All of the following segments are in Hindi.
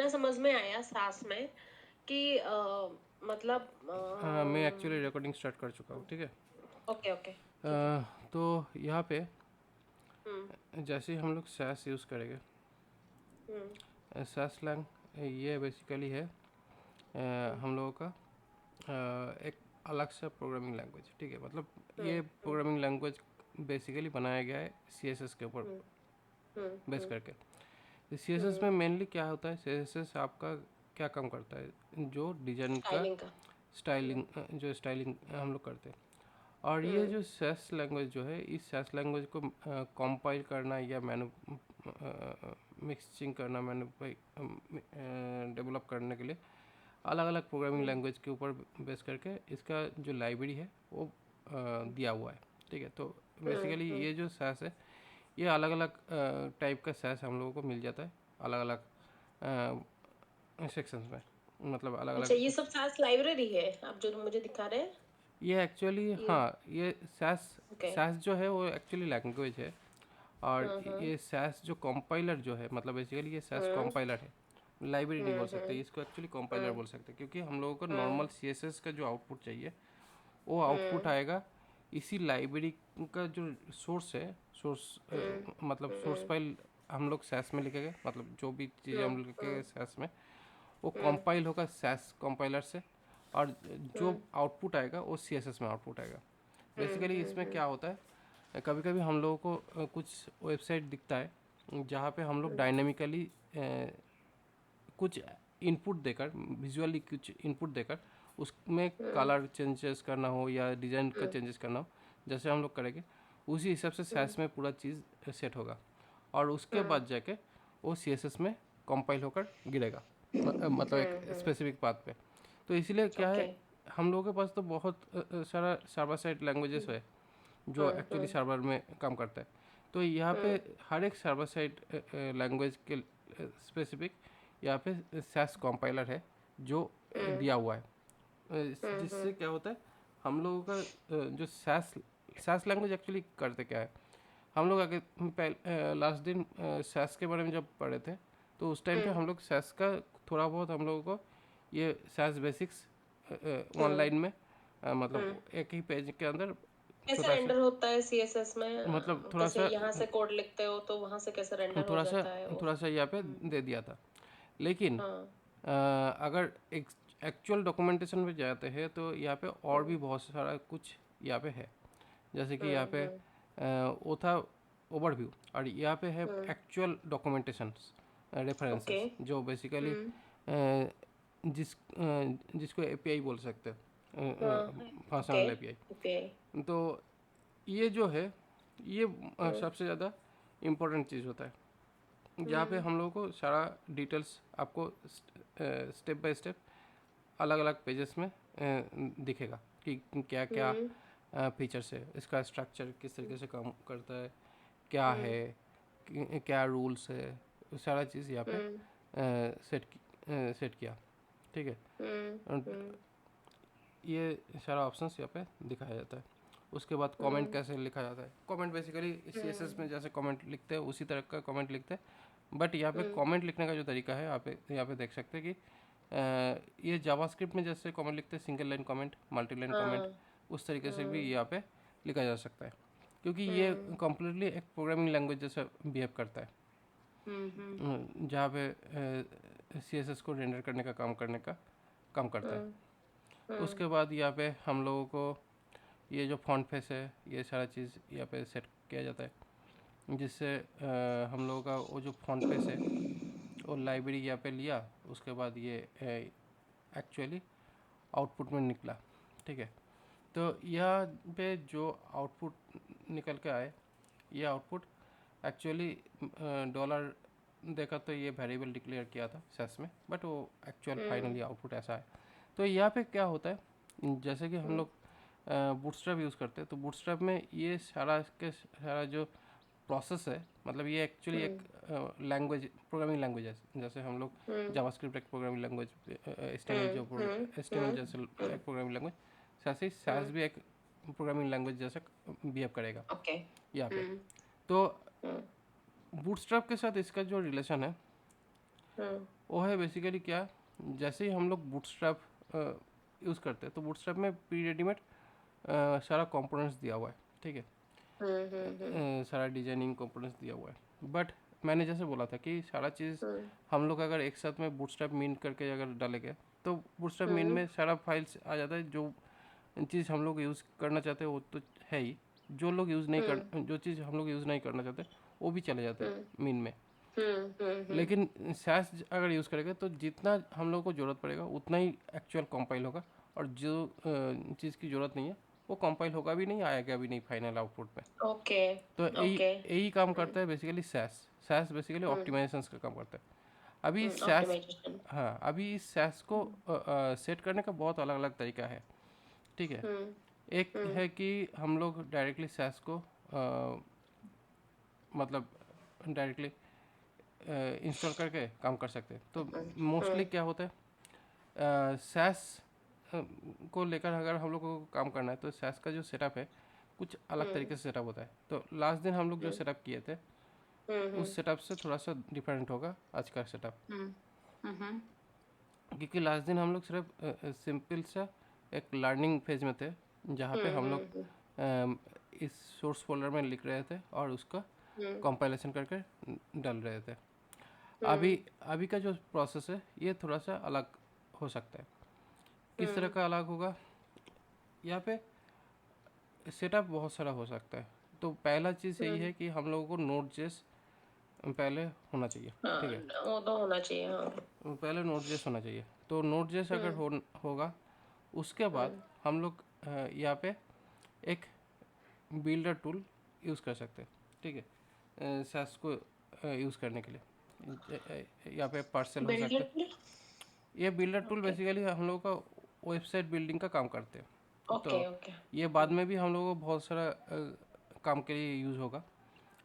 इतना समझ में आया सास में कि मतलब मैं एक्चुअली रिकॉर्डिंग स्टार्ट कर चुका हूँ, ठीक है। ओके ओके ठीक है। अ, तो यहाँ पे हम्म जैसे ही हम लोग सैस यूज़ करेंगे, हम्म सैस स्लैंग ये बेसिकली है हम्म हम लोगों का एक अलग सा प्रोग्रामिंग लैंग्वेज, ठीक है। मतलब ये हम्म प्रोग्रामिंग लैंग्वेज बेसिकली बनाया गया है सीएसएस के ऊपर हम्म बेस हम्म करके। सीएसएस में हम्म मेनली क्या होता है, सीएसएस आपका क्या काम करता है, जो डिज़ाइन का स्टाइलिंग का। स्टाइलिंग, हम्म जो स्टाइलिंग हम लोग करते हैं। और ये हम्म जो सेस लैंग्वेज जो है, इस सेस लैंग्वेज को कंपाइल करना या मैनु मिक्सिंग करना, मैनु डेवलप करने के लिए अलग अलग प्रोग्रामिंग हम्म लैंग्वेज के ऊपर बेस करके इसका जो लाइब्रेरी है वो दिया हुआ है, ठीक है। तो बेसिकली हम्म। ये जो सैस है, ये अलग अलग टाइप का सैस हम लोगों को मिल जाता है अलग अलग सेक्शंस में, मतलब अलग अच्छा, अलग। ये सब सास लाइब्रेरी है आप जो मुझे दिखा रहे हैं? ये एक्चुअली, ये हाँ, ये सैस ओके। सैस जो है वो एक्चुअली लैंग्वेज है। और हाँ ये सैस जो कंपाइलर जो है, मतलब बेसिकली ये सैस हम्म कंपाइलर है। लाइब्रेरी नहीं बोल सकते हम्म इसको, एक्चुअली कंपाइलर हम्म बोल सकते हैं, क्योंकि हम लोगों को हम्म नॉर्मल सीएसएस का जो आउटपुट चाहिए वो आउटपुट हम्म आएगा इसी लाइब्रेरी का जो सोर्स है। सोर्स मतलब सोर्स हम्म फाइल हम लोग सैस में लिखेंगे, मतलब जो भी चीज़ें हम लिखेंगे सैस में, वो हम्म कंपाइल होगा सैस कंपाइलर से। और जो हम्म आउटपुट आएगा वो सीएसएस में आउटपुट आएगा। बेसिकली इसमें हम्म क्या होता है, कभी कभी हम लोगों को कुछ वेबसाइट दिखता है जहाँ पे हम लोग हम्म डायनेमिकली कुछ इनपुट देकर, विजुअली कुछ इनपुट देकर उसमें हम्म कलर चेंजेस करना हो या डिज़ाइन का हम्म चेंजेस करना हो, जैसे हम लोग करेंगे उसी हिसाब से हम्म सैस में पूरा चीज़ सेट होगा। और उसके हम्म बाद जाके वो सीएसएस में कंपाइल होकर गिरेगा, मतलब एक स्पेसिफिक पाथ पे। तो इसीलिए क्या ओके। है, हम लोगों के पास तो बहुत सारा सर्वर साइड लैंग्वेजेस है जो एक्चुअली हम्म सर्वर में काम करता है। तो यहाँ पे हम्म हर एक सर्वर साइड लैंग्वेज के स्पेसिफिक यहाँ पे सैस कंपाइलर है जो हम्म दिया हुआ है। जिससे हम्म क्या होता है, हम लोगों का जो सैस सैस लैंग्वेज एक्चुअली करते क्या है, हम लोग आगे पहले लास्ट दिन सैस के बारे में जब पढ़े थे, तो उस टाइम पे हम्म हम लोग सैस का थोड़ा बहुत हम लोगों को ये सैस बेसिक्स हम्म ऑनलाइन में हम्म। मतलब एक ही पेज के अंदर कैसे छोटा सा, रेंडर होता है सीएसएस में? मतलब कैसे यहाँ से कोड लिखते हो तो वहां से कैसे रेंडर हो थोड़ा सा जाता है वो? थोड़ा सा यहाँ पे दे दिया था। लेकिन हाँ। अगर एक एक्चुअल डॉक्यूमेंटेशन पे जाते हैं तो यहाँ पे और भी हम्म बहुत सारा कुछ यहाँ पे है। जैसे कि यहाँ पे हम्म। वो था ओवरव्यू, और यहाँ पे है हम्म एक्चुअल डॉक्यूमेंटेशन ओके। रेफरेंसेस, जो बेसिकली जिसको एपीआई बोल सकते हैं, हाँ ओके फंक्शनल एपीआई। ओके। तो ये जो है, ये हम्म सबसे ज़्यादा इम्पोर्टेंट चीज़ होता है, जहाँ पे हम्म हम लोगों को सारा डिटेल्स आपको स्टेप बाय स्टेप अलग अलग पेजेस में दिखेगा कि क्या क्या हम्म फीचर्स है, इसका स्ट्रक्चर किस तरीके से काम करता है, क्या हम्म है, क्या रूल्स है, वो सारा चीज़ यहाँ पे हम्म सेट किया, ठीक है। और हम्म ये सारा ऑप्शंस यहाँ पे दिखाया जाता है। उसके बाद कमेंट हम्म कैसे लिखा जाता है, कमेंट बेसिकली सीएसएस में हम्म जैसे कमेंट लिखते हैं उसी तरह का कमेंट लिखते हैं। बट यहाँ पे हम्म कमेंट लिखने का जो तरीका है, यहाँ पे देख सकते हैं कि ये जावास्क्रिप्ट में जैसे कमेंट लिखते हैं, single line comment, multi line comment, हाँ। उस तरीके से भी हम्म यहाँ पे लिखा जा सकता है, क्योंकि ये हम्म कम्प्लीटली एक प्रोग्रामिंग लैंग्वेज जैसा बिहेव करता है। हम्म जहाँ पे सीएसएस को रेंडर करने का काम करता है। हम्म उसके हम्म बाद यहाँ पे हम लोगों को ये जो फॉन्ट फेस है, ये सारा चीज़ यहाँ पे सेट किया जाता है, जिससे हम लोगों का वो जो फॉन्ट फेस है वो लाइब्रेरी यहाँ पे लिया, उसके बाद ये एक्चुअली आउटपुट में निकला, ठीक है। तो यहाँ पे जो आउटपुट निकल के आए, ये आउटपुट एक्चुअली डॉलर देखा तो ये वेरिएबल डिक्लेयर किया था सेस में, बट वो एक्चुअल हम्म फाइनली आउटपुट ऐसा है। तो यहाँ पे क्या होता है, जैसे कि हम हम्म लोग बूटस्ट्रैप यूज़ करते हैं, तो बूटस्ट्रैप में ये सारा जो प्रोसेस है, मतलब ये एक्चुअली एक हम्म लैंग्वेज, प्रोग्रामिंग लैंग्वेज है। जैसे हम लोग हम्म जावास्क्रिप्ट एक प्रोग्रामिंग लैंग्वेज, एचटीएमएल जैसे एक प्रोग्रामिंग लैंग्वेज, वैसे ही सैस भी एक प्रोग्रामिंग लैंग्वेज जैसा बिहेव करेगा ओके। यहाँ पे। हम्म तो हम्म बूटस्ट्रैप के साथ इसका जो रिलेशन है, हम्म वो है बेसिकली क्या, जैसे ही हम लोग बूटस्ट्रैप यूज़ करते हैं तो बूटस्ट्रैप में प्री रेडीमेड सारा कंपोनेंट्स दिया हुआ है, ठीक है। हम्म। सारा डिजाइनिंग कंपोनेंट्स दिया हुआ है, बट मैंने जैसे बोला था कि सारा चीज़ हम्म हम लोग अगर एक साथ में बूटस्ट्रैप मीन करके अगर डालेंगे तो बूटस्ट्रैप मीन हम्म में सारा फाइल्स आ जाता है। जो चीज़ हम लोग यूज़ करना चाहते हैं वो तो है ही, हम्म जो चीज़ हम लोग यूज़ नहीं करना चाहते वो भी चले जाते हैं हम्म मीन में। हम्म। लेकिन सैस अगर यूज़ करेंगे तो जितना हम लोग को ज़रूरत पड़ेगा उतना ही एक्चुअल कंपाइल होगा, और जो चीज़ की ज़रूरत नहीं है वो कंपाइल होगा भी नहीं, आएगा भी नहीं फाइनल आउटपुट में। ओके तो यही ओके। यही काम करता है बेसिकली सैस। सैस बेसिकली हम्म ऑप्टिमाइजेशन का काम करता है। अभी इस सैस, ऑप्टिमाइजेशन। हाँ, अभी इस सैस को सेट करने का बहुत अलग अलग तरीका है, ठीक है। हम्म एक हम्म है कि हम लोग डायरेक्टली सैस को मतलब डायरेक्टली इंस्टॉल करके काम कर सकते हैं। तो मोस्टली हम्म क्या होता है, सैस को लेकर अगर हम लोग को काम करना है तो सैस का जो सेटअप है कुछ अलग हम्म तरीके से सेटअप होता है। तो लास्ट दिन हम लोग जो हम्म सेटअप किए थे हम्म उस सेटअप से थोड़ा सा डिफरेंट होगा आज का सेटअप, हम्म हम्म क्योंकि लास्ट दिन हम लोग सिर्फ सिंपल सा एक लर्निंग फेज में थे, जहाँ पे हम लोग हम्म इस सोर्स फोल्डर में लिख रहे थे और उसका हम्म कंपाइलेशन करके डाल रहे थे। अभी हम्म अभी का जो प्रोसेस है ये थोड़ा सा अलग हो सकता है। किस तरह का अलग होगा, यहाँ पे सेटअप बहुत सारा हो सकता है। तो पहला चीज़ यही हम्म। है कि हम लोगों को नोट जेस पहले होना चाहिए, हाँ, ठीक है। वो तो होना चाहिए, हाँ। पहले नोट जेस होना चाहिए। तो नोट जेस अगर हम्म होगा उसके बाद हम्म हम लोग यहाँ पे एक बिल्डर टूल यूज़ कर सकते हैं, ठीक है। सैस को यूज़ करने के लिए यहाँ पे पार्सल हो सकता है। बिल्डर। ये बिल्डर टूल ओके बेसिकली हम लोगों का वेबसाइट बिल्डिंग का काम करते हैं। तो ओके ओके। ये बाद में भी हम लोगों को बहुत सारा काम के लिए यूज़ होगा,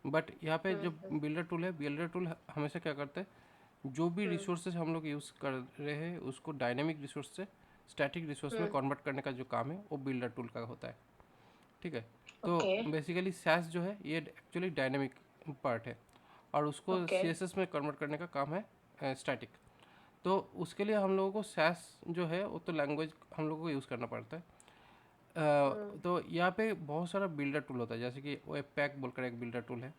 बट यहाँ पे जो हम्म बिल्डर टूल है, बिल्डर टूल हमेशा क्या करते हैं, जो भी हम्म रिसोर्सेज हम लोग यूज़ कर रहे हैं उसको डायनेमिक रिसोर्स से स्टैटिक रिसोर्स में हम्म कन्वर्ट करने का जो काम है वो बिल्डर टूल का होता है, ठीक है। तो ओके बेसिकली सैस जो है ये एक्चुअली डायनेमिक पार्ट है और उसको ओके। सीएसएस में कन्वर्ट करने का काम है स्टैटिक। तो उसके लिए हम लोगों को सैस जो है वो तो लैंग्वेज हम लोगों को यूज़ करना पड़ता है। हम्म तो यहाँ पे बहुत सारा बिल्डर टूल होता है, जैसे कि वेब पैक बोलकर एक बिल्डर टूल है,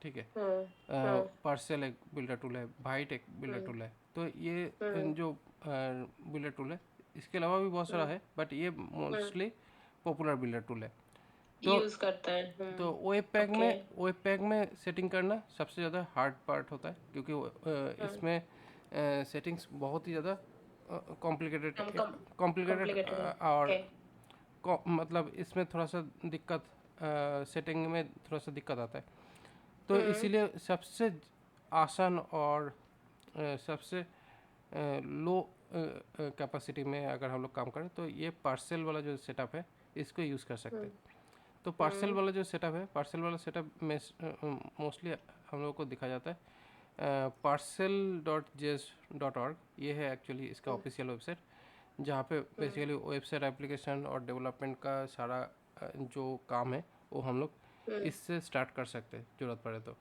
ठीक है। हम्म हम्म पार्सल एक बिल्डर टूल है, भाइट एक बिल्डर हम्म टूल है। तो ये हम्म जो बिल्डर टूल है इसके अलावा भी बहुत सारा हम्म है, बट ये हम्म मोस्टली पॉपुलर बिल्डर टूल है। तो यूज करता है। तो ओके। वेब पैक में सेटिंग करना सबसे ज़्यादा हार्ड पार्ट होता है, क्योंकि हम्म इसमें सेटिंग्स बहुत ही ज़्यादा कॉम्प्लिकेटेड कॉम्प्लिकेटेड कॉम्प्लिकेटेड है। और ओके। मतलब इसमें थोड़ा सा दिक्कत, सेटिंग में थोड़ा सा दिक्कत आता है। तो हम्म इसीलिए सबसे आसान और सबसे लो कैपेसिटी में अगर हम लोग काम करें तो ये पार्सल वाला जो सेटअप है इसको यूज़ कर सकते हम्म हैं। तो पार्सल हम्म वाला जो सेटअप है, पार्सल वाला सेटअप में मोस्टली हम लोग को दिखा जाता है parcel.js.org। ये है एक्चुअली इसका ऑफिशियल वेबसाइट, जहाँ पे हम्म बेसिकली वेबसाइट एप्लीकेशन और डेवलपमेंट का सारा जो काम है वो हम लोग हम्म इससे स्टार्ट कर सकते हैं ज़रूरत पड़े तो।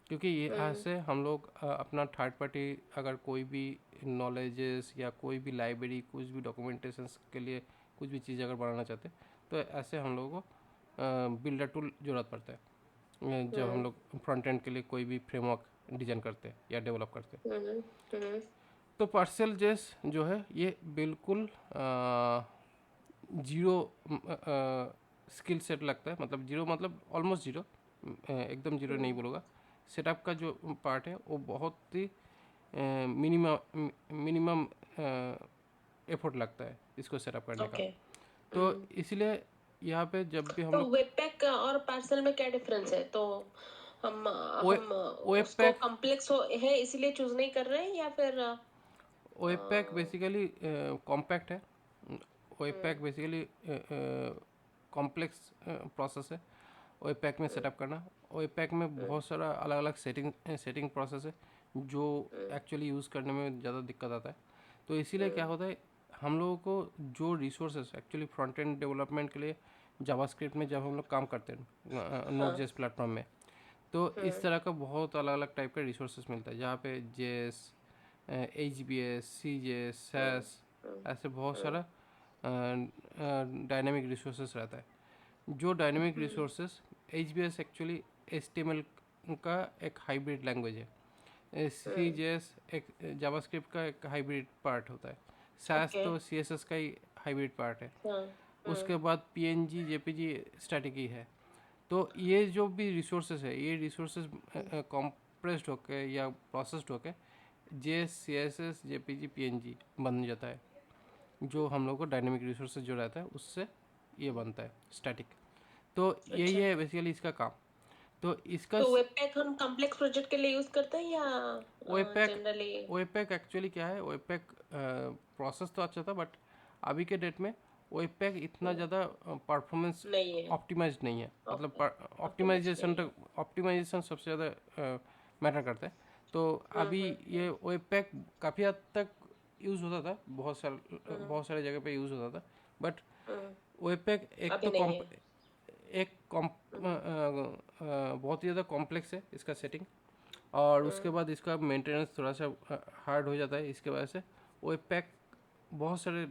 क्योंकि यहाँ हम्म से हम लोग अपना थर्ड पार्टी अगर कोई भी नॉलेजेस या कोई भी लाइब्रेरी, कुछ भी डॉक्यूमेंटेशन के लिए कुछ भी चीज़ अगर बनाना चाहते हैं तो ऐसे हम लोगों को बिल्डर टूल ज़रूरत पड़ता है, जब हम हम्म लोग फ्रंट एंड के लिए कोई भी फ्रेमवर्क डिज़ाइन करते हैं या डेवलप करते हैं। हम्म हम्म तो पार्सल जेस जो है ये बिल्कुल जीरो स्किल सेट लगता है, मतलब जीरो मतलब ऑलमोस्ट जीरो, एकदम जीरो नहीं बोलूँगा। सेटअप का जो पार्ट है वो बहुत ही मिनिमम मिनिमम एफर्ट लगता है इसको सेटअप करने का। ओके। तो इसलिए यहाँ पे जब भी हम तो लोग वेबपैक और पार्सल में क्या डिफरेंस है? तो हम हम वेब उसको पैक कॉम्प्लेक्स हो है इसलिए चूज नहीं कर रहे हैं, या फिर वेब पैक बेसिकली कॉम्पैक्ट है। वेब हम्म पैक बेसिकली कॉम्प्लेक्स प्रोसेस है वेब पैक में सेटअप करना। वेब पैक में बहुत सारा अलग अलग सेटिंग प्रोसेस है जो एक्चुअली यूज़ करने में ज़्यादा दिक्कत आता है। तो इसीलिए क्या होता है, हम लोगों को जो resources actually front end development के लिए जावास्क्रिप्ट में जब हम लोग काम करते हैं नोड हाँ। जेएस प्लेटफॉर्म में, तो इस तरह का बहुत अलग अलग टाइप का रिसोर्सेज मिलता है, जहाँ पे जेएस HBase, CJS, SAS, ऐसे बहुत सारा डायनेमिक रिसोर्सेस रहता है। जो dynamic resources HBase actually HTML का एक हाइब्रिड लैंग्वेज है। CJS एक जावास्क्रिप्ट का एक हाइब्रिड पार्ट होता है। SAS okay. तो CSS का ही हाइब्रिड पार्ट है। हाँ। उसके बाद PNG JPG स्टैटिक ही है। तो ये जो भी रिसोर्सेज है, ये रिसोर्सेज कॉम्प्रेस्ड होके या प्रोसेस्ड होके JS, CSS, JPG, PNG बन जाता है। जो हम लोग को डायनेमिक रिसोर्सेज जो रहता है उससे ये बनता है स्टैटिक। तो यही अच्छा। है बेसिकली इसका काम। तो इसका तो वेबपैक हम कॉम्प्लेक्स प्रोजेक्ट के लिए यूज करते हैं या वेबपैक जनरली? वेबपैक एक्चुअली क्या है, वेबपैक प्रोसेस तो अच्छा था बट अभी के डेट में वेबपैक इतना ज़्यादा परफॉर्मेंस नहीं है। ऑप्टिमाइज नहीं है। ओके। मतलब ऑप्टिमाइज ऑप्टिमाइजेशन नहीं है। तक ऑप्टिमाइजेशन सबसे ज़्यादा मैटर करता है। तो अभी ये वेबपैक काफ़ी हद तक यूज़ होता था, बहुत सारे जगह पे यूज़ होता था। बट हम्म, वेबपैक एक अभी तो नहीं है। एक बहुत ही ज़्यादा कॉम्प्लेक्स है इसका सेटिंग, और उसके बाद इसका मेंटेनेंस थोड़ा सा हार्ड हो जाता है। इसके वजह से वेबपैक बहुत सारे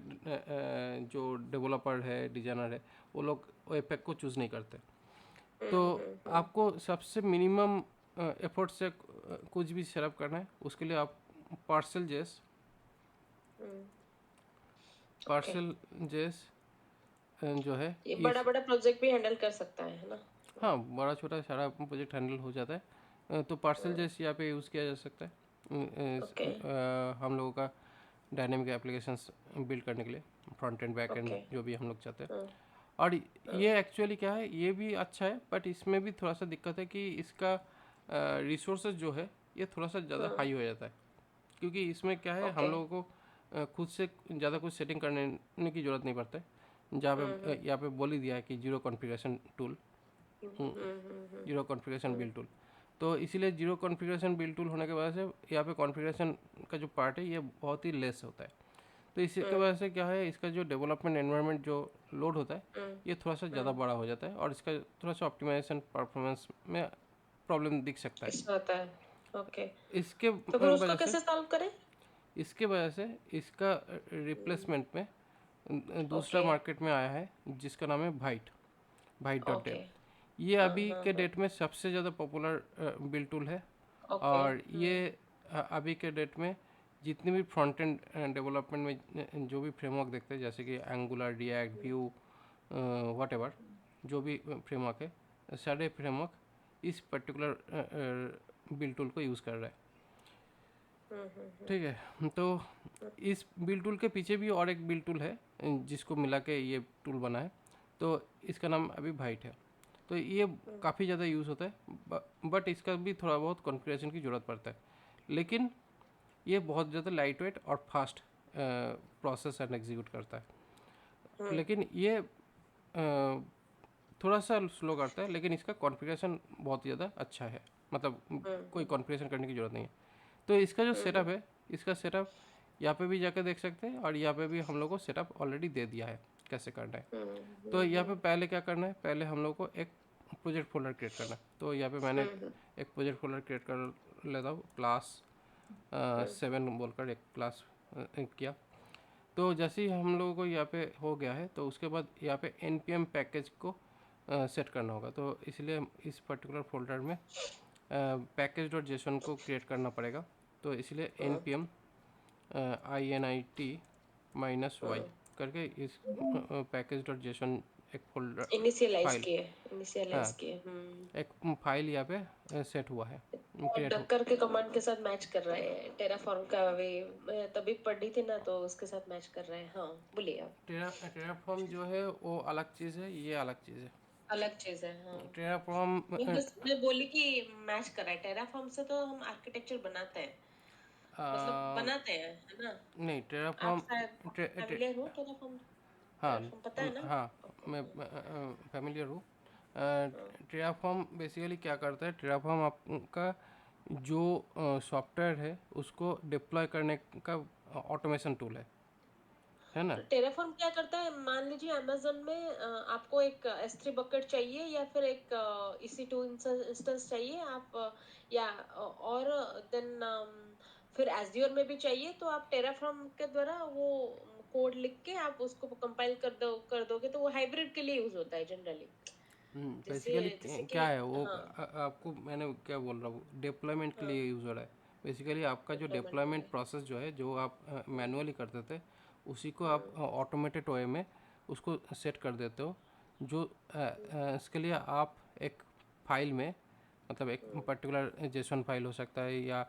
जो डेवलपर है, डिज़ाइनर है, वो लोग वेबपैक को चूज़ नहीं करते। तो आपको सबसे मिनिमम एफर्ट से कुछ भी सेटअप करना है, उसके लिए आप पार्सल जेस ओके। पार्सल जेस जो है ये बड़ा इस बड़ा प्रोजेक्ट भी हैंडल कर सकता है ना? हाँ, बड़ा छोटा सारा प्रोजेक्ट हैंडल हो जाता है। तो पार्सल जैसे यहाँ पे यूज़ किया जा सकता है। ओके। हम लोगों का डायनेमिक एप्लीकेशंस बिल्ड करने के लिए, front end back and okay. जो भी हम लोग चाहते हैं। और ये एक्चुअली क्या है, ये भी अच्छा है बट इसमें भी थोड़ा सा दिक्कत है कि इसका रिसोर्सेज जो है ये थोड़ा सा ज़्यादा हाई हो जाता है। क्योंकि इसमें क्या है, हम ओके। लोगों को खुद से ज़्यादा कुछ सेटिंग करने की ज़रूरत नहीं पड़ता है। जहाँ पे यहाँ पे बोल ही दिया है कि zero configuration tool, zero configuration build tool. तो इसीलिए जीरो कॉन्फ़िगरेशन बिल्ड टूल होने की वजह से यहाँ पे कॉन्फ़िगरेशन का जो पार्ट है ये बहुत ही लेस होता है। तो इसी की वजह से क्या है, इसका जो डेवलपमेंट एनवायरनमेंट जो लोड होता है ये थोड़ा सा ज़्यादा बड़ा हो जाता है, और इसका थोड़ा सा ऑप्टिमाइजेशन परफॉर्मेंस में प्रॉब्लम दिख सकता है। इसमें होता है। ओके। इसके तो फिर उसको वजह से कैसे सॉल्व करें? इसके वजह से इसका रिप्लेसमेंट में दूसरा ओके। मार्केट में आया है जिसका नाम है भाइट डॉट ओके। डेव। ये हाँ अभी हाँ के हाँ। डेट में सबसे ज़्यादा पॉपुलर बिल्ड टूल है। ओके। और ये अभी के डेट में जितने भी फ्रंट एंड डेवलपमेंट में जो भी फ्रेमवर्क देखते हैं, जैसे कि angular, react, view, what ever, जो भी फ्रेमवर्क है, सारे फ्रेमवर्क इस पर्टिकुलर बिल्ड टूल को यूज़ कर रहा है। ठीक है, तो इस बिल्ड टूल के पीछे भी और एक बिल्ड टूल है जिसको मिला के ये टूल बना है। तो इसका नाम अभी भाइट है। तो ये काफ़ी ज़्यादा यूज़ होता है बट इसका भी थोड़ा बहुत कॉन्फ़िगरेशन की ज़रूरत पड़ता है। लेकिन ये बहुत ज़्यादा लाइट वेट और फास्ट प्रोसेस एंड एग्जीक्यूट करता है। लेकिन ये थोड़ा सा स्लो करता है, लेकिन इसका कॉन्फ़िगरेशन बहुत ज़्यादा अच्छा है। मतलब कोई कॉन्फ़िगरेशन करने की ज़रूरत नहीं है। तो इसका जो सेटअप है, इसका सेटअप यहाँ पे भी जाकर देख सकते हैं, और यहाँ पे भी हम लोग को सेटअप ऑलरेडी दे दिया है कैसे करना है। तो यहाँ पे पहले क्या करना है, पहले हम लोग को एक प्रोजेक्ट फोल्डर क्रिएट करना है। तो यहाँ पे मैंने एक प्रोजेक्ट फोल्डर क्रिएट कर लेता हूँ, क्लास 7 बोलकर एक क्लास किया। तो जैसे ही हम लोगों को यहाँ पे हो गया है, तो उसके बाद यहाँ पे npm पैकेज को सेट करना होगा। तो इसलिए इस पर्टिकुलर फोल्डर में पैकेज डॉट जेसन को क्रिएट करना पड़ेगा। तो इसलिए npm init -y करके इस पैकेज डॉट जेसन एक फोल्डर इनिशियलाइज फाइल, किए। इनिशियलाइज हाँ, किए। एक फाइल यहाँ पे सेट हुआ है, और क्रिएट हो। डक्कर के कमांड के साथ मैच कर रहा है टेराफॉर्म का। वे मैं तभी पढ़ी थी ना, तो उसके साथ मैच कर रहा है। हाँ, बोलिए आप। टेराफॉर्म जो है वो अलग चीज़ है, ये अलग चीज़ है। अलग चीज है, हाँ। टेराफॉर्म नहीं, बस मैं बोली कि मैच कर रहा है। टेराफॉर्म से तो हम आर्किटेक्चर बनाते हैं, मतलब बनाते हैं, है ना? नहीं, आप टेराफॉर्म शायद फैमिलियर हो टेराफॉर्म। हाँ, टेराफॉर्म पता है ना? हाँ, ओके। मैं फैमिलियर हूँ। टेराफॉर्म बेसिकली क्या करता है, टेराफॉर्म आपका जो सॉफ्टवेयर है उसको डिप्लॉय करने का ऑटोमेशन टूल है ना। तो टेराफॉर्म क्या करता है? मान लीजिए अमेज़न में आपको एक S3 बकेट चाहिए या फिर एक EC2 इंस्टेंस चाहिए। आप या और देन फिर एज़्योर में भी चाहिए तो आप टेराफॉर्म के द्वारा वो कोड लिख के आप उसको कंपाइल कर दोगे तो वो हाइब्रिड के लिए यूज होता है जनरली। जैसे बेसिकली जैसे कि क्या है वो हाँ, आपको मैं क्या बोल रहा हूँ, डिप्लॉयमेंट के हाँ, लिए यूज़ हो रहा है। बेसिकली आपका जो डेवलपमेंट के डिप्लॉयमेंट लिए। प्रोसेस जो है, जो आप मैनुअली करते थे, उसी को आप हम्म, ऑटोमेटेड वे में उसको सेट कर देते हो। जो इसके लिए आप एक फाइल में, मतलब एक हम्म, पर्टिकुलर जेसन फाइल हो सकता है या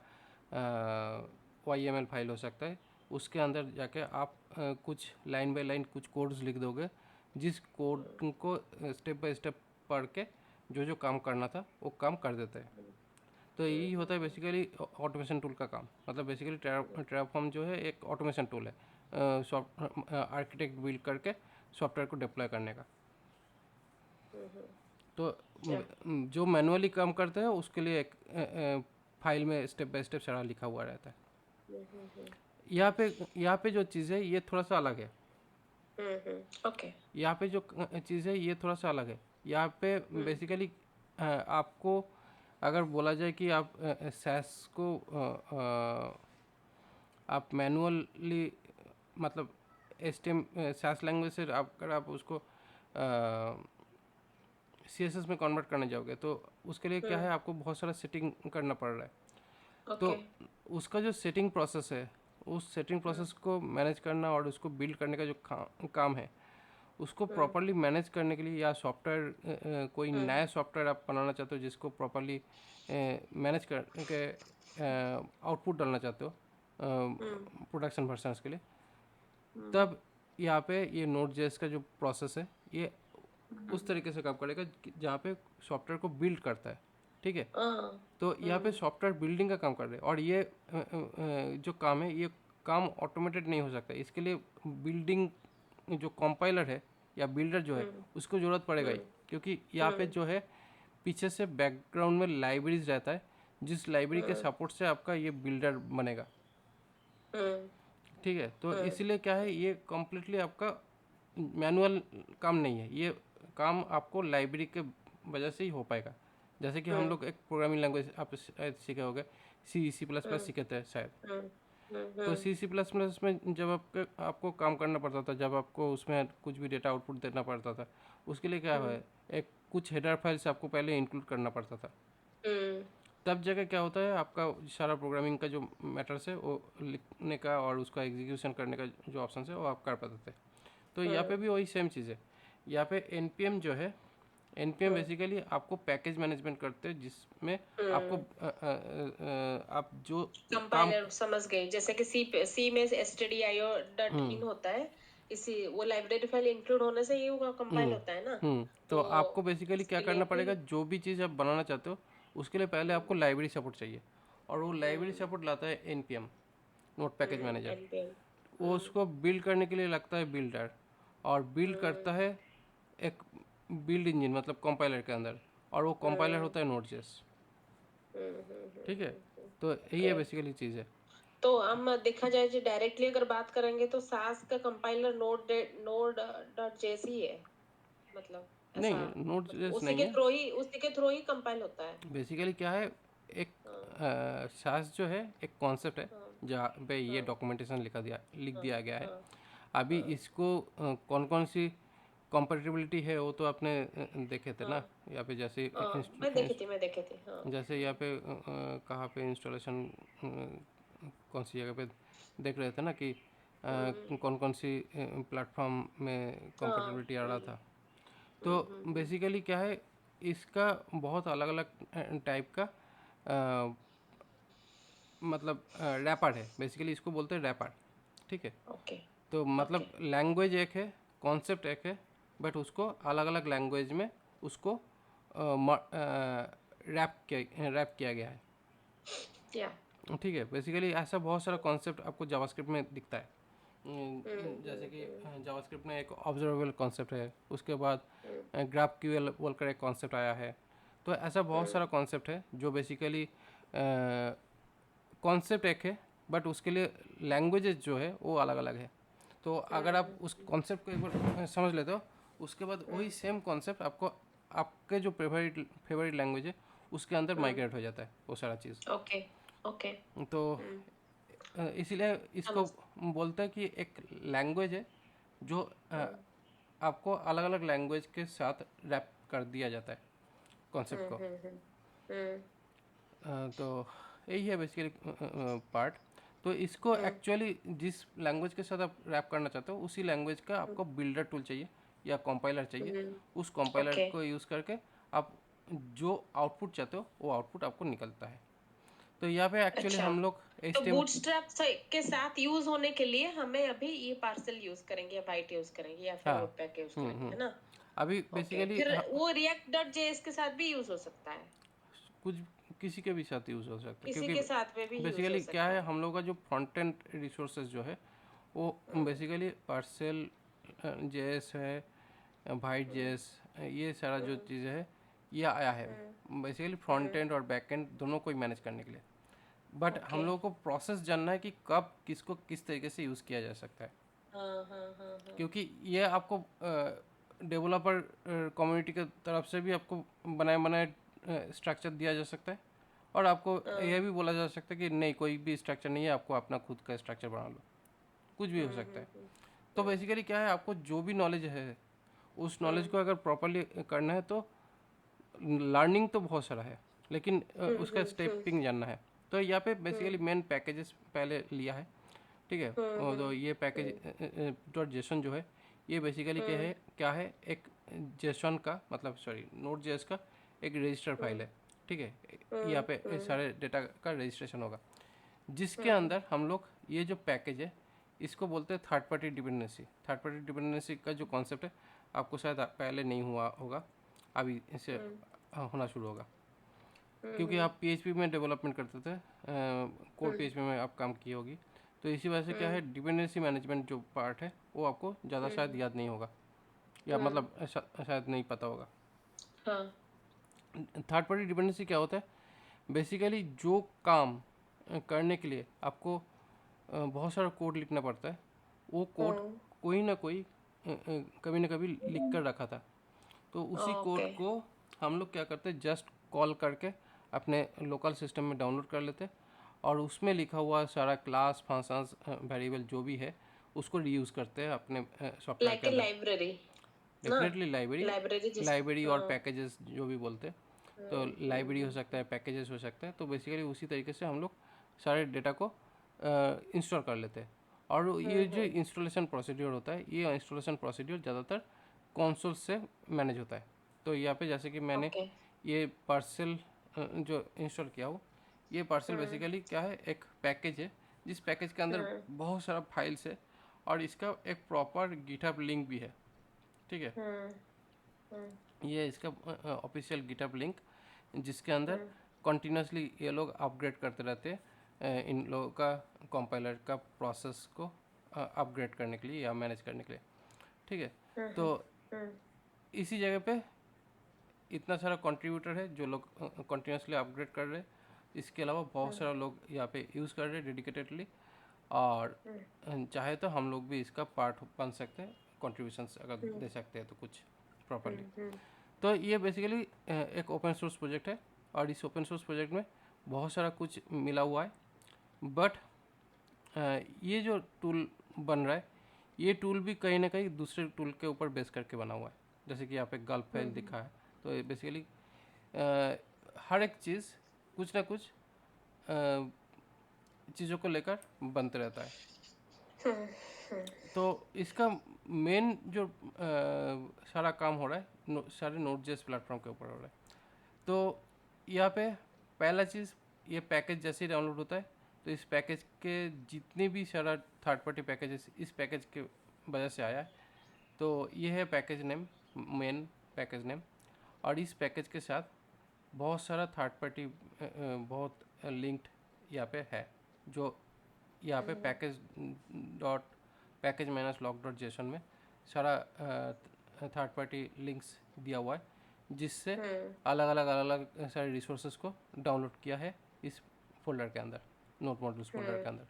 YML फाइल हो सकता है, उसके अंदर जाके आप कुछ लाइन बाय लाइन कुछ कोड्स लिख दोगे, जिस कोड को स्टेप बाय स्टेप पढ़ के जो जो काम करना था वो काम कर देते हैं। तो यही होता है बेसिकली ऑटोमेशन टूल का काम। मतलब बेसिकली टेराफॉर्म जो है एक ऑटोमेशन टूल है, सॉफ्ट आर्किटेक्ट बिल्ड करके सॉफ्टवेयर को डिप्लॉय करने का। तो या, जो मैनुअली काम करते हैं उसके लिए एक फाइल में स्टेप बाय स्टेप सारा लिखा हुआ रहता है। यहाँ पे जो चीज़ है ये थोड़ा सा अलग है। ओके। यहाँ पे जो चीज़ है ये थोड़ा सा अलग है। यहाँ पे बेसिकली आपको अगर बोला जाए कि आप सैस को आप मैनुअली, मतलब एचटीएम सैस लैंग्वेज से अगर आप उसको CSS में कन्वर्ट करने जाओगे तो उसके लिए क्या है, आपको बहुत सारा सेटिंग करना पड़ रहा है। तो ओके। उसका जो सेटिंग प्रोसेस है, उस सेटिंग प्रोसेस को मैनेज करना और उसको बिल्ड करने का जो काम है, उसको प्रॉपरली मैनेज करने के लिए, या सॉफ्टवेयर कोई नया सॉफ्टवेयर आप बनाना चाहते हो जिसको प्रॉपरली मैनेज करके आउटपुट डालना चाहते हो प्रोडक्शन वर्जन्स के लिए, तब यहाँ पे ये Node.js का जो प्रोसेस है ये उस तरीके से काम करेगा जहाँ पे सॉफ्टवेयर को बिल्ड करता है। ठीक है, हाँ। तो यहाँ पे सॉफ्टवेयर बिल्डिंग का काम कर रहे हैं, और ये जो काम है ये काम ऑटोमेटेड नहीं हो सकता। इसके लिए बिल्डिंग जो कंपाइलर है या बिल्डर जो है उसको ज़रूरत पड़ेगा ही, क्योंकि यहाँ पे जो है पीछे से बैकग्राउंड में लाइब्रेरीज रहता है, जिस लाइब्रेरी के सपोर्ट से आपका ये बिल्डर बनेगा। ठीक है, तो इसलिए क्या है, ये कम्प्लीटली आपका मैनुअल काम नहीं है, ये काम आपको लाइब्रेरी के वजह से ही हो पाएगा। जैसे कि हम लोग एक प्रोग्रामिंग लैंग्वेज आप सीखे होंगे, C++ सीखे थे शायद। तो C++ में जब आपको काम करना पड़ता था, जब आपको उसमें कुछ भी डेटा आउटपुट देना पड़ता था, उसके लिए क्या है, एक कुछ हेडर फाइल्स आपको पहले इंक्लूड करना पड़ता था। तब जगह क्या होता है, आपका सारा प्रोग्रामिंग का जो मैटर्स है वो लिखने का और उसका एग्जीक्यूशन करने का जो ऑप्शन है वो आप कर पाते थे। तो यहाँ पे भी वही सेम चीज़ है। यहाँ पे NPM जो है, NPM बेसिकली आपको पैकेज मैनेजमेंट करते हैं, जिसमें आपको आप जो काम कंपाइलर समझ गई, जैसे कि सी में stdio.in होता है, इसी वो लाइब्रेरी फाइल इंक्लूड होने से ये वो कंपाइल होता है ना। तो तो आपको बेसिकली क्या इसके लिए करना फिर पड़ेगा, जो भी चीज़ आप बनाना चाहते हो उसके लिए पहले आपको लाइब्रेरी सपोर्ट चाहिए, और वो लाइब्रेरी सपोर्ट लाता है NPM, note package manager. npm। वो उसको बिल्ड करने के लिए लगता है बिल्डर, और बिल्ड करता है एक बिल्ड इंजन, मतलब कंपाइलर के अंदर, और वो कंपाइलर होता है Node.js। ठीक है, तो यही है ओके। बेसिकली चीज़ है। तो हम देखा जाए जो डायरेक्टली अगर बात करेंगे तो सास का कंपाइलर नोड डॉट जेसी है, मतलब ऐसा, नहीं, मतलब Node.js नहीं है। उसी के थ्रू ही कंपाइल होता है। बेसिकली क्या है, एक हाँ, सास जो है एक कॉन्सेप्ट है हाँ, जहाँ पे ये हाँ, डॉक्यूमेंटेशन लिख हाँ, दिया गया है। हाँ, अभी हाँ, इसको कौन कौन सी कंपैटिबिलिटी है वो तो आपने देखे थे ना, हाँ, यहाँ पे जैसे हाँ, मैं देखी थी, हाँ। जैसे यहाँ पे कहाँ पे इंस्टॉलेशन कौन सी जगह पे देख रहे थे ना कि कौन कौन सी प्लेटफॉर्म में हाँ। कंपैटिबिलिटी आ रहा था। तो बेसिकली क्या है, इसका बहुत अलग अलग टाइप का अ, मतलब रैपर है, बेसिकली इसको बोलते हैं रैपर। ठीक है, ओके। तो ओके। मतलब लैंग्वेज एक है, कॉन्सेप्ट एक है, बट उसको अलग अलग लैंग्वेज में उसको रैप किया गया है। या। ठीक है, बेसिकली ऐसा बहुत सारा कॉन्सेप्ट आपको जावास्क्रिप्ट में दिखता है। जैसे कि जावास्क्रिप्ट में एक ऑब्जर्वेबल कॉन्सेप्ट है, उसके बाद ग्राफ क्यूएल बोलकर एक कॉन्सेप्ट आया है। तो ऐसा बहुत सारा कॉन्सेप्ट है जो बेसिकली कॉन्सेप्ट एक है, बट उसके लिए लैंग्वेजेस जो है वो अलग अलग है। तो अगर आप उस कॉन्सेप्ट को एक बार समझ लेते हो, उसके बाद वही सेम कॉन्सेप्ट आपको आपके जो फेवरेट लैंग्वेज है उसके अंदर माइग्रेट हो जाता है वो सारा चीज़। ओके। ओके। तो इसीलिए इसको समझ। बोलते हैं कि एक लैंग्वेज है जो आपको अलग अलग लैंग्वेज के साथ रैप कर दिया जाता है कॉन्सेप्ट को। हम्म तो यही है बेसिकली पार्ट। तो इसको एक्चुअली जिस लैंग्वेज के साथ आप रैप करना चाहते हो उसी लैंग्वेज का आपको बिल्डर टूल चाहिए या कंपाइलर चाहिए। उस कंपाइलर ओके। को यूज़ करके आप जो आउटपुट चाहते हो वो आउटपुट आपको निकलता है। तो यहाँ पे एक्चुअली अच्छा, हम लोग तो HTML। बूटस्ट्रैप के साथ यूज होने के लिए हमें अभी ये पार्सल यूज करेंगे या बाइट यूज करेंगे या फिर हाँ। वेबपैक यूज करेंगे, है ना? अभी ओके, बेसिकली फिर वो रिएक्ट डॉट जेएस के साथ भी यूज हो सकता है, कुछ किसी के भी साथ यूज़ हो सकता है, किसी क्योंकि के साथ में भी यूज हो बेसिकली क्या सकता है है। हम लोग का जो फ्रंट एंड रिसोर्सेज जो है वो बेसिकली पार्सल जेएस है, वाइट जेएस, ये सारा जो चीज़ है ये आया है बेसिकली फ्रंट एंड और बैक एंड दोनों को ही मैनेज करने के लिए। But okay. हम लोगों को प्रोसेस जानना है कि कब किसको किस तरीके से यूज़ किया जा सकता है, हाँ। क्योंकि ये आपको डेवलपर कम्युनिटी की तरफ से भी आपको बनाए बनाए स्ट्रक्चर दिया जा सकता है, और आपको यह भी बोला जा सकता है कि नहीं कोई भी स्ट्रक्चर नहीं है, आपको अपना खुद का स्ट्रक्चर बना लो, कुछ भी हो सकता है। तो बेसिकली क्या है आपको जो भी नॉलेज है उस नॉलेज को अगर प्रॉपरली करना है तो लर्निंग तो बहुत सारा है, लेकिन उसका स्टेपिंग जानना है। तो यहाँ पे बेसिकली मेन पैकेजेस पहले लिया है, ठीक है। और तो ये पैकेज डॉट जेसन जो है ये बेसिकली क्या है एक जेसन का मतलब सॉरी नोट जेएस का एक रजिस्टर फाइल है, ठीक है। यहाँ पे इस सारे डेटा का रजिस्ट्रेशन होगा जिसके अंदर हम लोग ये जो पैकेज है इसको बोलते हैं third party dependency. Third party dependency का जो कॉन्सेप्ट है आपको शायद पहले नहीं हुआ होगा, अभी इसे होना शुरू होगा, क्योंकि आप पीएचपी में डेवलपमेंट करते थे, कोर पीएचपी में आप काम किए होगी। तो इसी वजह से क्या है डिपेंडेंसी मैनेजमेंट जो पार्ट है वो आपको ज़्यादा शायद याद नहीं होगा, या मतलब शायद नहीं पता होगा। हाँ। थर्ड पार्टी डिपेंडेंसी क्या होता है, बेसिकली जो काम करने के लिए आपको बहुत सारा कोड लिखना पड़ता है, वो कोड कोई ना कोई कभी ना कभी लिख कर रखा था। तो उसी कोड ओके। को हम लोग क्या करते हैं जस्ट कॉल करके अपने लोकल सिस्टम में डाउनलोड कर लेते हैं, और उसमें लिखा हुआ सारा क्लास फंक्शंस वेरिएबल जो भी है उसको रीयूज़ करते हैं अपने सॉफ्टवेयर लाइक के ए अंदर। लाइब्रेरी ना, डेफिनेटली लाइब्रेरी, लाइब्रेरी जिस लाइब्रेरी और हाँ। पैकेजेस जो भी बोलते हैं, तो लाइब्रेरी हो सकता है, पैकेजेस हो सकता है। तो बेसिकली उसी तरीके से हम लोग सारे डेटा को इंस्टॉल कर लेते हैं। और ये जो इंस्टॉलेशन प्रोसीड्योर होता है ये इंस्टॉलेशन प्रोसीड्योर ज़्यादातर कंसोल से मैनेज होता है। तो यहाँ पे जैसे कि मैंने ओके। ये पार्सल जो इंस्टॉल किया हो, ये पार्सल बेसिकली क्या है एक पैकेज है जिस पैकेज के अंदर बहुत सारा फाइल्स है, और इसका एक प्रॉपर गिटहब लिंक भी है, ठीक है। ये इसका ऑफिशियल गिटहब लिंक जिसके अंदर कंटिन्यूसली ये लोग अपग्रेड करते रहते हैं इन लोगों का कंपाइलर का प्रोसेस को अपग्रेड करने के लिए या मैनेज करने के लिए, ठीक है। तो इसी जगह पे इतना सारा कंट्रीब्यूटर है जो लोग कंटिन्यूसली अपग्रेड कर रहे हैं। इसके अलावा बहुत सारा लोग यहाँ पे यूज़ कर रहे हैं डेडिकेटेडली, और चाहे तो हम लोग भी इसका पार्ट बन सकते हैं, कंट्रीब्यूशंस अगर दे सकते हैं तो कुछ प्रॉपरली। तो ये बेसिकली एक ओपन सोर्स प्रोजेक्ट है, और इस ओपन सोर्स प्रोजेक्ट में बहुत सारा कुछ मिला हुआ है। बट ये जो टूल बन रहा है ये टूल भी कहीं ना कहीं दूसरे टूल के ऊपर बेस करके बना हुआ है, जैसे कि यहाँ पे गल्फ फाइल दिखा है। तो ये बेसिकली हर एक चीज़ कुछ ना कुछ चीज़ों को लेकर बनते रहता है। तो इसका मेन जो सारा काम हो रहा है सारे नोड.जेएस प्लेटफॉर्म के ऊपर हो रहा है। तो यहाँ पे पहला चीज़ ये पैकेज जैसे ही डाउनलोड होता है तो इस पैकेज के जितने भी सारा थर्ड पार्टी पैकेजेस इस पैकेज के वजह से आया है। तो ये है package name, main package name, और इस पैकेज के साथ बहुत सारा थर्ड पार्टी बहुत लिंक्ड यहाँ पे है, जो यहाँ पे package minus log dot JSON में सारा थर्ड पार्टी लिंक्स दिया हुआ है, जिससे अलग अलग सारे रिसोर्सेज को डाउनलोड किया है इस फोल्डर के अंदर, नोट मॉड्यूल्स फोल्डर के अंदर।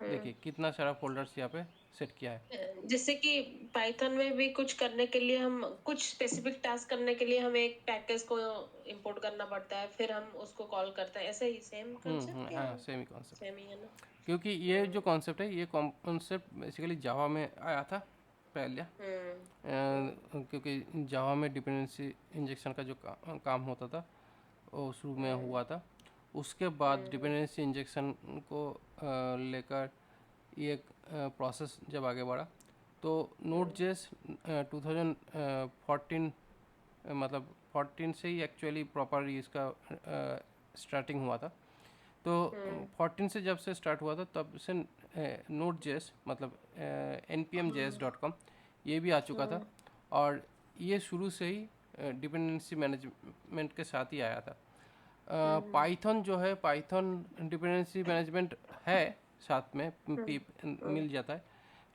देखिए कितना सारा फोल्डर्स यहाँ पे सेट किया है। जैसे कि पाइथन में भी कुछ करने के लिए हम कुछ स्पेसिफिक टास्क करने के लिए हमें एक पैकेज को इंपोर्ट करना पड़ता है, फिर हम उसको कॉल करते हैं, ऐसे ही सेम कांसेप्ट या हाँ सेम ही कॉन्सेप्ट। सेम ही है ना? क्योंकि ये जो कॉन्सेप्ट है, ये कॉन्सेप्ट बेसिकली जावा में आया था पहले। क्योंकि जावा में डिपेंडेंसी इंजेक्शन का जो काम होता था वो शुरू में हुआ था। उसके बाद डिपेंडेंसी इंजेक्शन को लेकर ये प्रोसेस जब आगे बढ़ा तो नोड जेएस 2014 मतलब 14 से ही एक्चुअली प्रॉपर इसका स्टार्टिंग हुआ था। तो 14 से जब से स्टार्ट हुआ था तब से नोड जेएस मतलब npmjs.com ये भी आ चुका था, और ये शुरू से ही डिपेंडेंसी मैनेजमेंट के साथ ही आया था। पाइथन जो है, पाइथन डिपेंडेंसी मैनेजमेंट है साथ में मिल जाता है,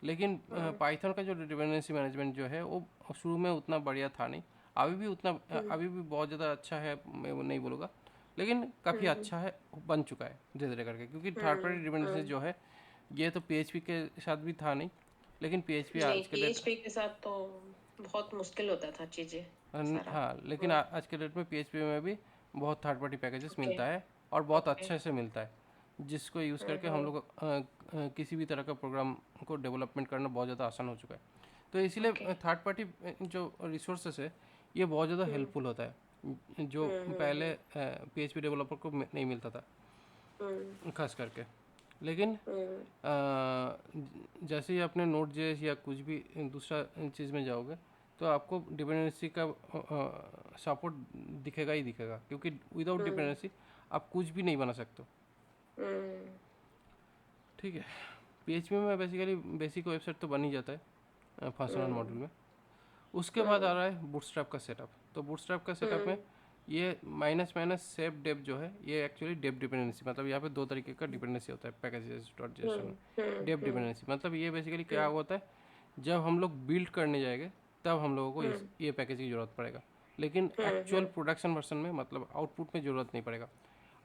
लेकिन पाइथन का जो डिपेंडेंसी मैनेजमेंट जो है वो शुरू में उतना बढ़िया था नहीं। अभी भी बहुत ज़्यादा अच्छा है मैं वो नहीं बोलूँगा, लेकिन काफ़ी अच्छा है, बन चुका है धीरे धीरे करके। क्योंकि थर्ड पार्टी डिपेंडेंसी जो है ये तो पीएचपी के साथ भी था नहीं, लेकिन पीएचपी नहीं, आज के डेट PHP के साथ तो बहुत मुश्किल होता था चीजें सारा। हाँ, लेकिन आज के डेट में पीएचपी में भी बहुत थर्ड पार्टी पैकेजेस ओके, मिलता है, और बहुत ओके। अच्छे से मिलता है, जिसको यूज़ करके हम लोग किसी भी तरह का प्रोग्राम को डेवलपमेंट करना बहुत ज़्यादा आसान हो चुका है। तो ओके। इसीलिए थर्ड पार्टी जो रिसोर्सेस है ये बहुत ज़्यादा हेल्पफुल होता है, जो पहले पीएचपी डेवलपर को नहीं मिलता था खास करके। लेकिन जैसे ही आपने नोड जेएस या कुछ भी दूसरा चीज़ में जाओगे तो आपको डिपेंडेंसी का सपोर्ट दिखेगा ही दिखेगा, क्योंकि विदाउट डिपेंडेंसी आप कुछ भी नहीं बना सकते। ठीक है, पीएचपी में बेसिकली बेसिक वेबसाइट तो बन ही जाता है फंक्शनल मॉड्यूल में। उसके बाद आ रहा है बूटस्ट्रैप का सेटअप। तो बूटस्ट्रैप का सेटअप में ये माइनस माइनस सेफ डेप जो है ये एक्चुअली डेप डिपेंडेंसी, मतलब यहाँ पे दो तरीके का डिपेंडेंसी होता है पैकेजेस डॉट जेएस में। डेप डिपेंडेंसी मतलब ये बेसिकली क्या होता है, जब हम लोग बिल्ड करने जाएंगे तब हम लोगों को ये पैकेज की ज़रूरत पड़ेगा, लेकिन एक्चुअल प्रोडक्शन वर्जन में मतलब आउटपुट में ज़रूरत नहीं पड़ेगा।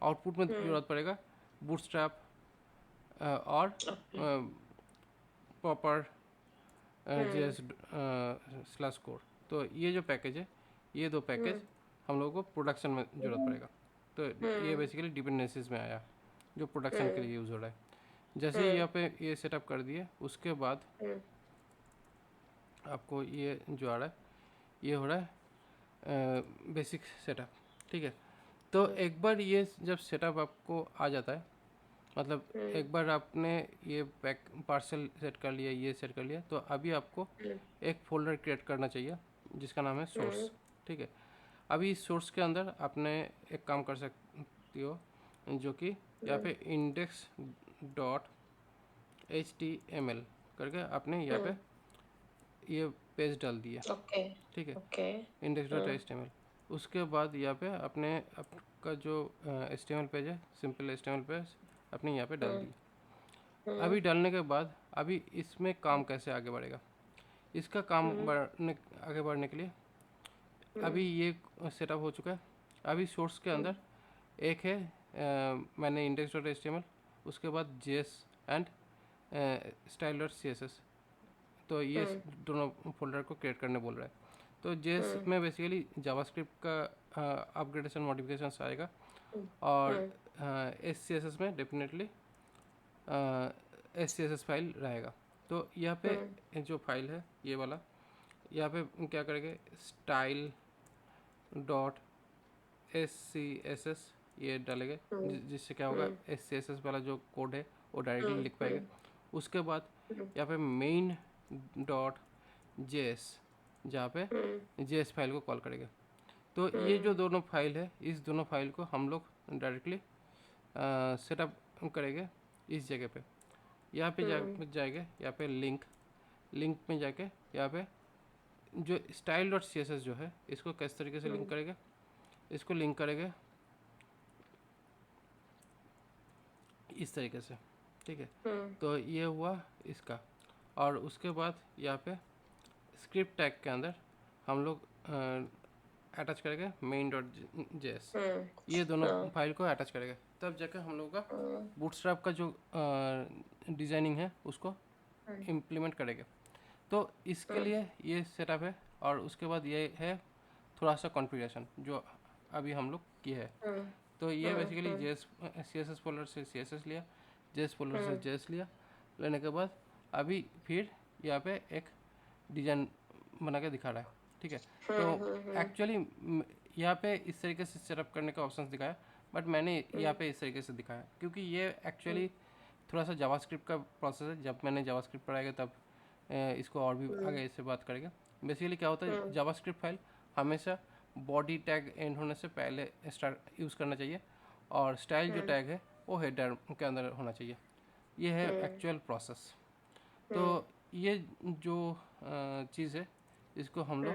आउटपुट में ज़रूरत पड़ेगा बूटस्ट्रैप और प्रॉपर जेएस स्लैश कोर। तो ये जो पैकेज है, ये दो पैकेज हम लोगों को प्रोडक्शन में ज़रूरत पड़ेगा। तो ये बेसिकली डिपेंडेंसीज में आया जो प्रोडक्शन के लिए यूज़ हो रहा है। जैसे ही यहाँ पे ये सेटअप कर दिए उसके बाद आपको ये जो आ रहा है ये हो रहा है बेसिक सेटअप। ठीक है, तो एक बार ये जब सेटअप आपको आ जाता है, मतलब एक बार आपने ये पार्सल सेट कर लिया, ये सेट कर लिया, तो अभी आपको एक फोल्डर क्रिएट करना चाहिए जिसका नाम है सोर्स। ठीक है, अभी इस सोर्स के अंदर आपने एक काम कर सकती हो, जो कि यहाँ पे इंडेक्स डॉट HTML करके आपने यहाँ पे ये पेज डाल दिया। ओके, ठीक है, ओके। Index dot HTML। उसके बाद यहाँ पे आपने आपका जो HTML पेज है, सिंपल HTML पेज अपने यहाँ पे डाल दिया। अभी डालने के बाद अभी इसमें काम कैसे आगे बढ़ेगा, इसका काम आगे बढ़ने के लिए अभी ये सेटअप हो चुका है। अभी सोर्स के अंदर एक है मैंने इंडेक्स डॉट HTML, उसके बाद JS and style dot CSS, तो ये दोनों फोल्डर को क्रिएट करने बोल रहा है। तो JS में बेसिकली जावास्क्रिप्ट का अपग्रेडेशन मॉडिफिकेशन आएगा, और SCSS में डेफिनेटली SCSS फाइल रहेगा। तो यहाँ पे जो फाइल है ये वाला, यहाँ पे क्या करेंगे, स्टाइल डॉट SCSS ये डालेंगे, जिससे क्या होगा SCSS वाला जो कोड है वो डायरेक्टली लिख पाएंगे। उसके बाद यहाँ पे मेन डॉट JS जहाँ पे JS फाइल को कॉल करेंगे। तो ये जो दोनों फाइल है, इस दोनों फाइल को हम लोग डायरेक्टली सेटअप करेंगे इस जगह पे। यहाँ पे जाएंगे, यहाँ पे लिंक में जाके यहाँ पे जो स्टाइल डॉट CSS जो है इसको किस तरीके से लिंक करेंगे, इसको लिंक करेंगे इस तरीके से। ठीक है, तो ये हुआ इसका, और उसके बाद यहाँ पे स्क्रिप्ट टैग के अंदर हम लोग अटैच करेंगे मेन डॉट JS, ये दोनों फाइल को अटैच करेंगे, तब जाकर हम लोग का बूटस्ट्रैप का जो डिज़ाइनिंग है उसको इम्प्लीमेंट करेंगे। तो इसके लिए ये सेटअप है, और उसके बाद ये है थोड़ा सा कॉन्फ़िगरेशन जो अभी हम लोग किए हैं। तो ये बेसिकली JS CSS फोल्डर से CSS लिया, जेस फोल्डर से जेस लिया, लेने के बाद अभी फिर यहाँ पे एक डिजाइन बना के दिखा रहा है, ठीक है। तो एक्चुअली यहाँ पे इस तरीके से सेटअप करने का ऑप्शन दिखाया, बट मैंने यहाँ पे इस तरीके से दिखाया क्योंकि ये एक्चुअली थोड़ा सा जावास्क्रिप्ट का प्रोसेस है। जब मैंने जावास्क्रिप्ट पढ़ाएगा तब इसको और भी आगे इससे बात करेंगे। बेसिकली क्या होता है, जावास्क्रिप्ट फाइल हमेशा बॉडी टैग एंड होने से पहले स्टार्ट यूज़ करना चाहिए, और स्टाइल जो टैग है वो हेडर के अंदर होना चाहिए। ये है एक्चुअल प्रोसेस। तो ये जो चीज़ है इसको हम लोग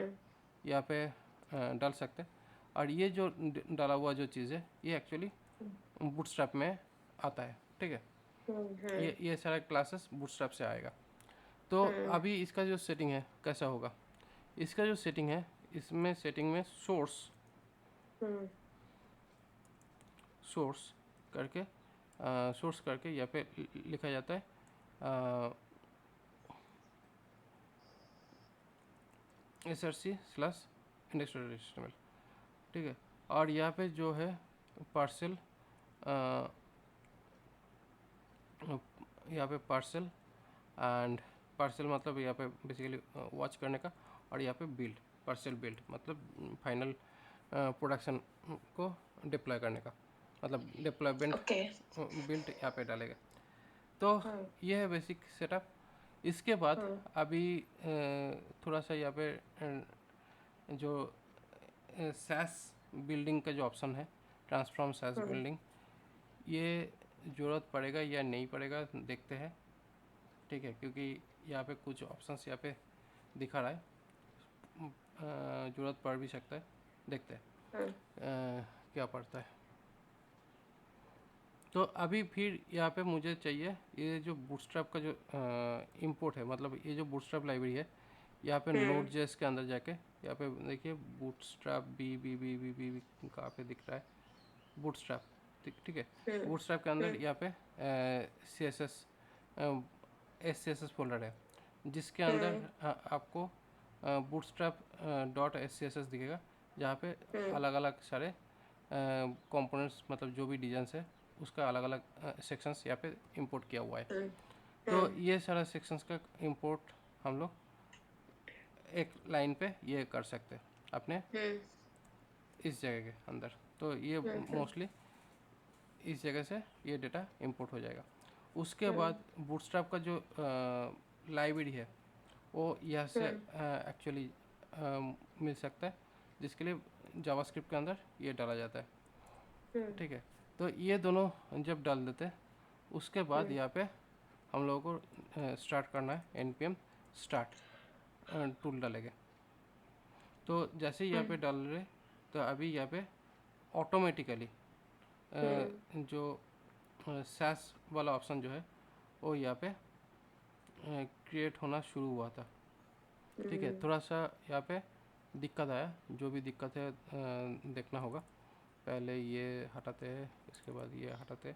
यहाँ पे डाल सकते हैं, और ये जो डाला हुआ जो चीज़ है ये एक्चुअली बूटस्ट्रैप में आता है, ठीक है। ये सारा क्लासेस बूटस्ट्रैप से आएगा। तो अभी इसका जो सेटिंग है कैसा होगा, इसका जो सेटिंग है, इसमें सेटिंग में सोर्स करके यहाँ पे लिखा जाता है src/index.html, ठीक है। और यहाँ पे जो है पार्सल, यहाँ पे पार्सल एंड पार्सल मतलब यहाँ पे बेसिकली वॉच करने का, और यहाँ पे बिल्ड, पार्सल बिल्ड मतलब फाइनल प्रोडक्शन को डिप्लॉय करने का, मतलब डिप्लॉयमेंट बिल्ड यहाँ पे डालेगा। तो ये है बेसिक सेटअप। इसके बाद अभी थोड़ा सा यहाँ पे जो सैस बिल्डिंग का जो ऑप्शन है, ट्रांसफॉर्म सैस बिल्डिंग, ये ज़रूरत पड़ेगा या नहीं पड़ेगा देखते हैं, ठीक है। क्योंकि यहाँ पे कुछ ऑप्शंस यहाँ पे दिखा रहा है, ज़रूरत पड़ भी सकता है, देखते हैं क्या पड़ता है। तो अभी फिर यहाँ पे मुझे चाहिए ये जो बूटस्ट्रैप का जो इंपोर्ट है, मतलब ये जो बूटस्ट्रैप लाइब्रेरी है, यहाँ पे नोड जेएस के अंदर जाके यहाँ पे देखिए बूटस्ट्रैप बी कहाँ पे दिख रहा है, बूटस्ट्रैप, ठीक है। बूटस्ट्रैप के अंदर यहाँ पे SCSS फोल्डर है, जिसके अंदर आपको बूटस्ट्रैप .scss दिखेगा, जहाँ पे अलग अलग सारे कंपोनेंट्स, मतलब जो भी डिजाइंस है उसका अलग अलग सेक्शंस यहाँ पे इंपोर्ट किया हुआ है। तो ये सारा सेक्शंस का इंपोर्ट हम लोग एक लाइन पे ये कर सकते हैं अपने इस जगह के अंदर। तो ये मोस्टली इस जगह से ये डेटा इंपोर्ट हो जाएगा। उसके बाद बूटस्ट्रैप का जो लाइब्रेरी है वो यहाँ से एक्चुअली मिल सकता है, जिसके लिए जावास्क्रिप्ट के अंदर ये डाला जाता है, ठीक है। तो ये दोनों जब डाल देते हैं उसके बाद यहाँ पे हम लोगों को स्टार्ट करना है, npm start टूल डालेंगे। तो जैसे ही यहाँ पे डाल रहे, तो अभी यहाँ पे ऑटोमेटिकली जो सैस वाला ऑप्शन जो है वो यहाँ पे क्रिएट होना शुरू हुआ था, ठीक है। थोड़ा सा यहाँ पे दिक्कत आया, जो भी दिक्कत है देखना होगा। पहले ये हटाते हैं, इसके बाद ये हटाते हैं,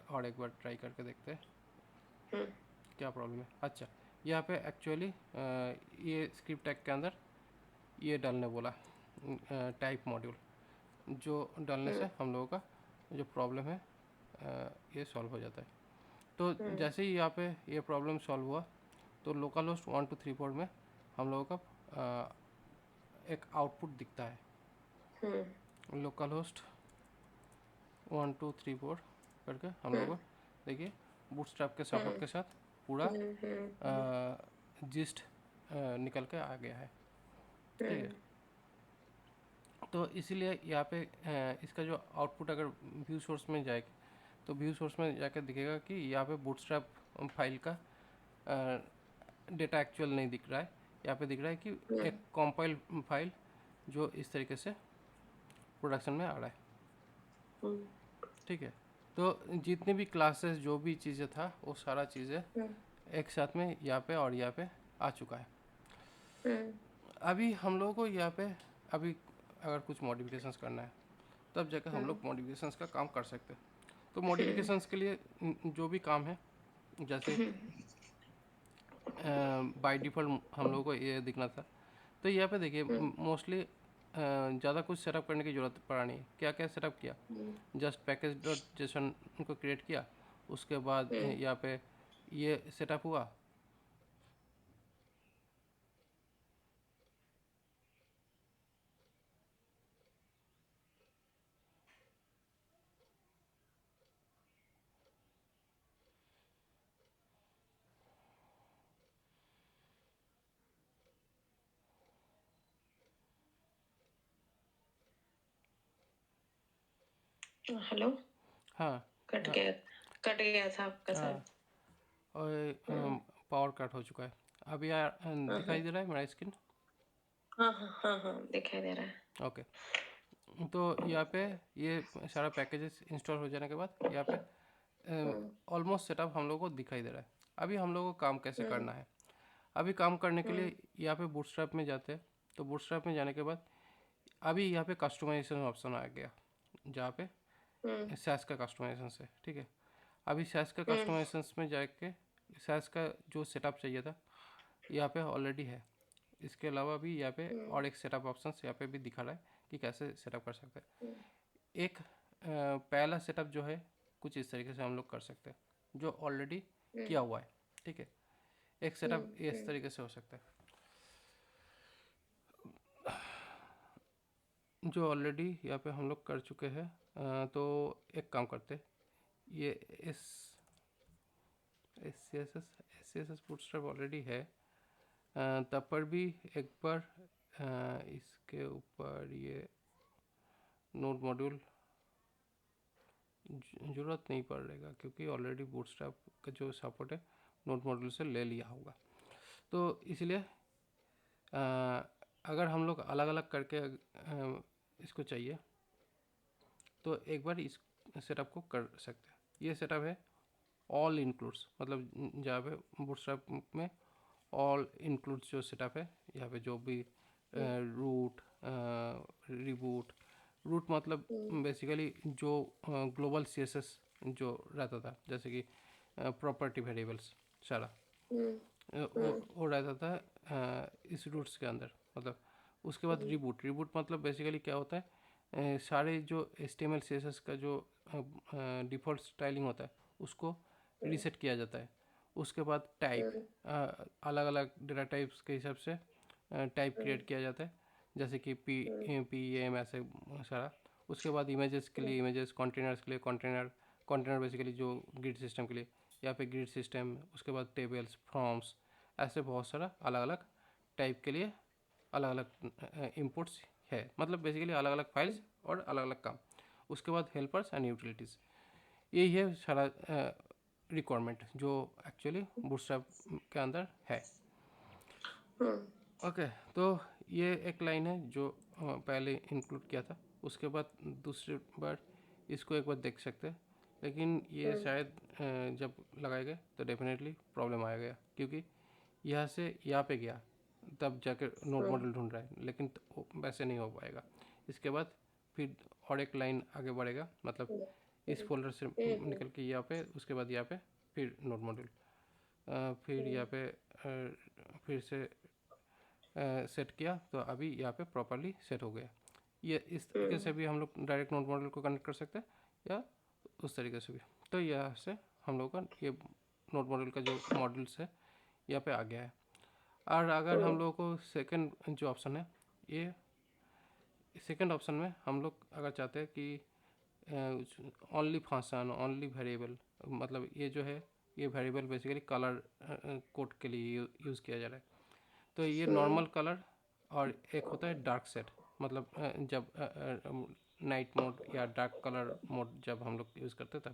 और एक बार ट्राई करके देखते हैं क्या प्रॉब्लम है। अच्छा, यहाँ पे एक्चुअली ये स्क्रिप्ट टैग के अंदर ये डालने बोला, टाइप मॉड्यूल, जो डालने से हम लोगों का जो प्रॉब्लम है ये सॉल्व हो जाता है। तो जैसे ही यहाँ पे ये प्रॉब्लम सॉल्व हुआ, तो लोकल होस्ट 1234 में हम लोगों का एक आउटपुट दिखता है। लोकल होस्ट 1234 करके हम लोगों को देखिए बूटस्ट्रैप के सपोर्ट के साथ पूरा जिस्ट निकल के आ गया है, ठीक है। तो इसीलिए यहाँ पे इसका जो आउटपुट अगर व्यू सोर्स में जाएगा, तो व्यू सोर्स में जाकर दिखेगा कि यहाँ पे बूटस्ट्रैप फाइल का डेटा एक्चुअल नहीं दिख रहा है। यहाँ पे दिख रहा है कि एक कंपाइल फाइल जो इस तरीके से प्रोडक्शन में आ रहा है, ठीक है। तो जितने भी क्लासेस जो भी चीज़ें था वो सारा चीज़ें एक साथ में यहाँ पे और यहाँ पे आ चुका है। अभी हम लोगों को यहाँ पे अभी अगर कुछ मॉडिफिकेशंस करना है तब जाकर हम लोग मॉडिफिकेशंस का काम कर सकते हैं। तो मॉडिफिकेशंस के लिए जो भी काम है, जैसे बाय डिफ़ॉल्ट हम लोगों को ये दिखना था, तो यहाँ पे देखिए मोस्टली ज़्यादा कुछ सेटअप करने की ज़रूरत पड़ा नहीं। क्या क्या सेटअप किया, जस्ट पैकेज डॉट जेसन को क्रिएट किया उसके बाद यहाँ पे ये सेटअप हुआ। हेलो, हाँ कट गया, कट गया था आपका हाँ, सर। और पावर कट हो चुका है। अब यार दिखाई दे रहा है मेरा स्क्रीन? हाँ हाँ हाँ हाँ, दिखाई दे रहा है। ओके, तो यहाँ पे ये सारा पैकेजेस इंस्टॉल हो जाने के बाद यहाँ पे ऑलमोस्ट सेटअप हम लोग को दिखाई दे रहा है। अभी हम लोग को काम कैसे करना है? अभी काम करने के लिए यहाँ पे बूटस्ट्रैप में जाते हैं। तो बूटस्ट्रैप में जाने के बाद अभी यहाँ पे कस्टमाइजेशन ऑप्शन आ गया, जहाँ पे सैस का कस्टमाइजेशन है। ठीक है, अभी सैस का कस्टमाइजेशन में जाके सैस का जो सेटअप चाहिए था यहाँ पे ऑलरेडी है। इसके अलावा भी यहाँ पे और एक सेटअप ऑप्शन यहाँ पे भी दिखा रहा है कि कैसे सेटअप कर सकते हैं। एक पहला सेटअप जो है कुछ इस तरीके से हम लोग कर सकते हैं, जो ऑलरेडी किया हुआ है। ठीक है, एक सेटअप इस तरीके से हो सकता है, जो ऑलरेडी यहाँ पे हम लोग कर चुके हैं। तो एक काम करते हैं, ये S C S S bootstrap already है, तब पर भी एक बार इसके ऊपर ये नोड मॉड्यूल ज़रूरत नहीं पड़ेगा, क्योंकि ऑलरेडी बूटस्ट्रैप का जो सपोर्ट है नोड मॉड्यूल से ले लिया होगा। तो इसलिए अगर हम लोग अलग अलग करके इसको चाहिए तो एक बार इस सेटअप को कर सकते हैं। ये सेटअप है ऑल इंक्लूड्स, मतलब जहाँ पे बूटस्ट्रैप में ऑल इंक्लूड्स जो सेटअप है, यहाँ पे जो भी रूट रिबूट, रूट मतलब बेसिकली जो ग्लोबल सीएसएस जो रहता था, जैसे कि प्रॉपर्टी वेरिएबल्स सारा वो रहता था इस रूट्स के अंदर। मतलब उसके बाद रिबूट, रिबूट मतलब बेसिकली क्या होता है, सारे जो HTML CSS का जो डिफ़ॉल्ट स्टाइलिंग होता है उसको रीसेट किया जाता है। उसके बाद टाइप, अलग अलग डेटा टाइप्स के हिसाब से टाइप क्रिएट किया जाता है, जैसे कि PEM ऐसे सारा। उसके बाद इमेजेस के लिए इमेजेस, कंटेनर्स के लिए कंटेनर, कंटेनर बेसिकली जो ग्रिड सिस्टम के लिए यहाँ पे ग्रिड सिस्टम। उसके बाद टेबल्स, फॉर्म्स, ऐसे बहुत सारा अलग अलग टाइप के लिए अलग अलग इनपुट्स है, मतलब बेसिकली अलग अलग फाइल्स और अलग अलग काम। उसके बाद हेल्पर्स एंड यूटिलिटीज़, यही है सारा रिक्वायरमेंट जो एक्चुअली बूटस्ट्रैप के अंदर है। ओके, तो ये एक लाइन है जो पहले इंक्लूड किया था। उसके बाद दूसरी बार इसको एक बार देख सकते हैं, लेकिन ये शायद जब लगाए गए तो डेफिनेटली प्रॉब्लम आया गया, क्योंकि यहाँ से यहाँ पे गया तब जाकर नोड मॉडल ढूंढ रहा है, लेकिन तो वैसे नहीं हो पाएगा। इसके बाद फिर और एक लाइन आगे बढ़ेगा, मतलब इस फोल्डर से निकल के यहाँ पे, उसके बाद यहाँ पे फिर नोड मॉड्यूल, फिर यहाँ पे फिर से सेट किया, तो अभी यहाँ पे प्रॉपरली सेट हो गया। ये इस तरीके से भी हम लोग डायरेक्ट नोड मॉड्यूल को कनेक्ट कर सकते हैं, या उस तरीके से भी। तो यहाँ से हम लोग का ये नोड मॉड्यूल का जो मॉड्यूल्स है यहाँ पे आ गया है। और अगर हम लोग को सेकंड जो ऑप्शन है, ये सेकंड ऑप्शन में हम लोग अगर चाहते हैं कि ओनली फंक्शन, ओनली वेरिएबल, मतलब ये जो है ये वेरिएबल बेसिकली कलर कोड के लिए यूज़ किया जा रहा है। तो ये नॉर्मल कलर और एक होता है डार्क सेट, मतलब जब नाइट मोड या डार्क कलर मोड जब हम लोग यूज़ करते थे।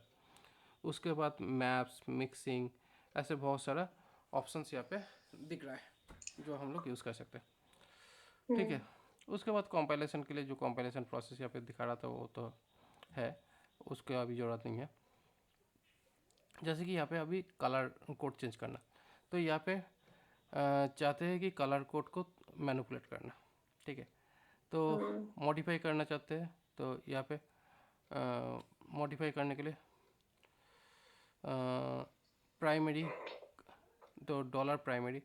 उसके बाद मैप्स, मिक्सिंग, ऐसे बहुत सारा ऑप्शंस यहाँ पे दिख रहा है जो हम लोग यूज़ कर सकते हैं। ठीक है, उसके बाद कंपाइलेशन के लिए जो कंपाइलेशन प्रोसेस यहाँ पे दिखा रहा था वो तो है, उसके अभी ज़रूरत नहीं है। जैसे कि यहाँ पे अभी कलर कोड चेंज करना, तो यहाँ पे चाहते हैं कि कलर कोड को मैनिपुलेट करना। ठीक है, तो मॉडिफाई करना चाहते हैं, तो यहाँ पे मॉडिफाई करने के लिए प्राइमरी, तो डॉलर प्राइमरी,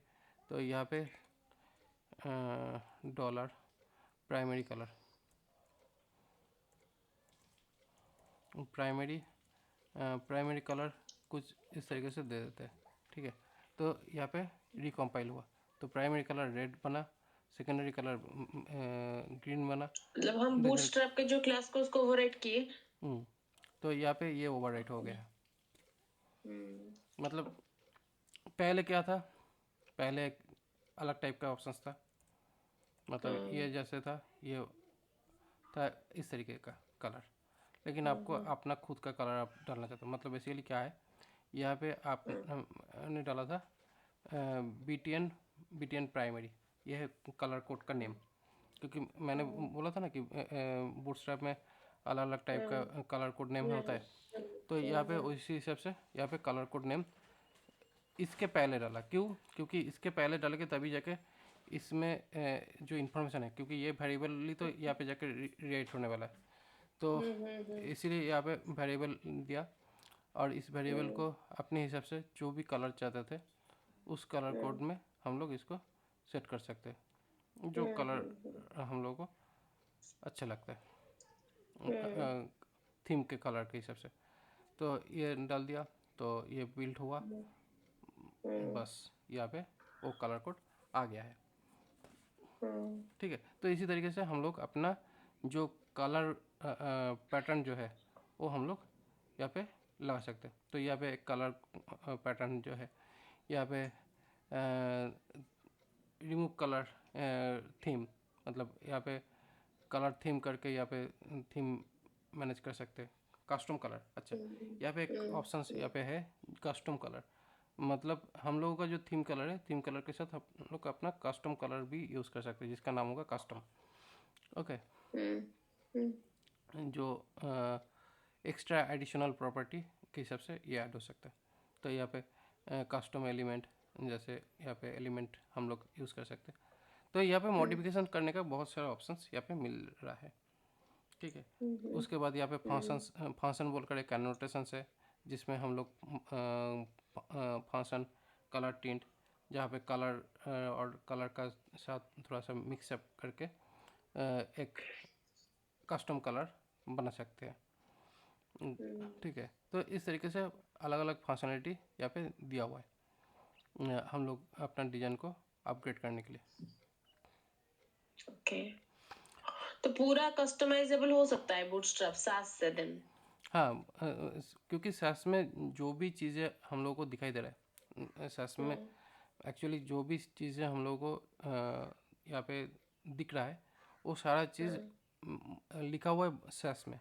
तो यहाँ पे dollar primary colour, primary primary colour कुछ इस तरीके से दे देते हैं। ठीक है, तो यहाँ पे रिकम्पाइल हुआ, तो प्राइमरी कलर रेड बना, सेकेंडरी कलर ग्रीन बना। मतलब हम बूटस्ट्रैप के जो क्लास को उसको ओवरराइट किए। तो यहाँ पे ये ओवरराइट हो गया है। मतलब पहले क्या था, पहले एक अलग टाइप का ऑप्शंस था, मतलब ये जैसे था, ये था इस तरीके का कलर, लेकिन आपको अपना खुद का कलर आप डालना चाहते हो। मतलब बेसिकली क्या है, यहाँ पे आपने डाला था BTN प्राइमरी, ये है कलर कोड का नेम, क्योंकि मैंने बोला था ना कि बूटस्ट्रैप में अलग अलग टाइप का कलर कोड नेम होता है। तो यहाँ पे उसी हिसाब से यहाँ पे कलर कोड नेम इसके पहले डाला। क्यों? क्योंकि इसके पहले डाल के तभी जाके इसमें जो इन्फॉर्मेशन है, क्योंकि ये वेरिएबल तो यहाँ पे जाके रिएक्ट होने वाला है, तो इसीलिए यहाँ पे वेरिएबल दिया। और इस वेरिएबल को अपने हिसाब से जो भी कलर चाहते थे उस कलर कोड में हम लोग इसको सेट कर सकते हैं, जो कलर हम लोग को अच्छा लगता है थीम के कलर के हिसाब से। तो ये डाल दिया, तो ये बिल्ड हुआ, बस यहाँ पे वो कलर कोड आ गया है। ठीक है, तो इसी तरीके से हम लोग अपना जो कलर पैटर्न जो है वो हम लोग यहाँ पे लगा सकते हैं। तो यहाँ पे एक कलर पैटर्न जो है, यहाँ पे रिमूव कलर थीम, मतलब यहाँ पे कलर थीम करके यहाँ पे थीम मैनेज कर सकते हैं। कस्टम कलर, अच्छा यहाँ पे एक ऑप्शन यहाँ पे है कस्टम कलर, मतलब हम लोगों का जो थीम कलर है, थीम कलर के साथ हम लोग अपना कस्टम कलर भी यूज़ कर सकते हैं, जिसका नाम होगा कस्टम। ओके, जो एक्स्ट्रा एडिशनल प्रॉपर्टी के हिसाब से ये ऐड हो सकता है। तो यहाँ पे कस्टम एलिमेंट, जैसे यहाँ पे एलिमेंट हम लोग यूज़ कर सकते हैं। तो यहाँ पे मॉडिफिकेशन करने का बहुत सारा ऑप्शंस यहाँ पे मिल रहा है। ठीक है, उसके बाद यहाँ पे फंक्शन बोलकर एक एनोटेशन है, जिसमें हम लोग फंक्शन कलर टिंट, जहाँ पे कलर और कलर का साथ थोड़ा सा मिक्सअप करके एक कस्टम कलर बना सकते हैं। ठीक है, तो इस तरीके से अलग अलग फंक्शनलिटी यहाँ पे दिया हुआ है हम लोग अपना डिज़ाइन को अपग्रेड करने के लिए। ओके, तो पूरा कस्टमाइजेबल हो सकता है बूटस्ट्रैप सास से देन? हाँ, क्योंकि सास में जो भी चीज़ें हम लोगों को दिखाई दे रहा है, सास में एक्चुअली जो भी चीज़ें हम लोगों को यहाँ पे दिख रहा है, वो सारा चीज़ लिखा हुआ है सास में।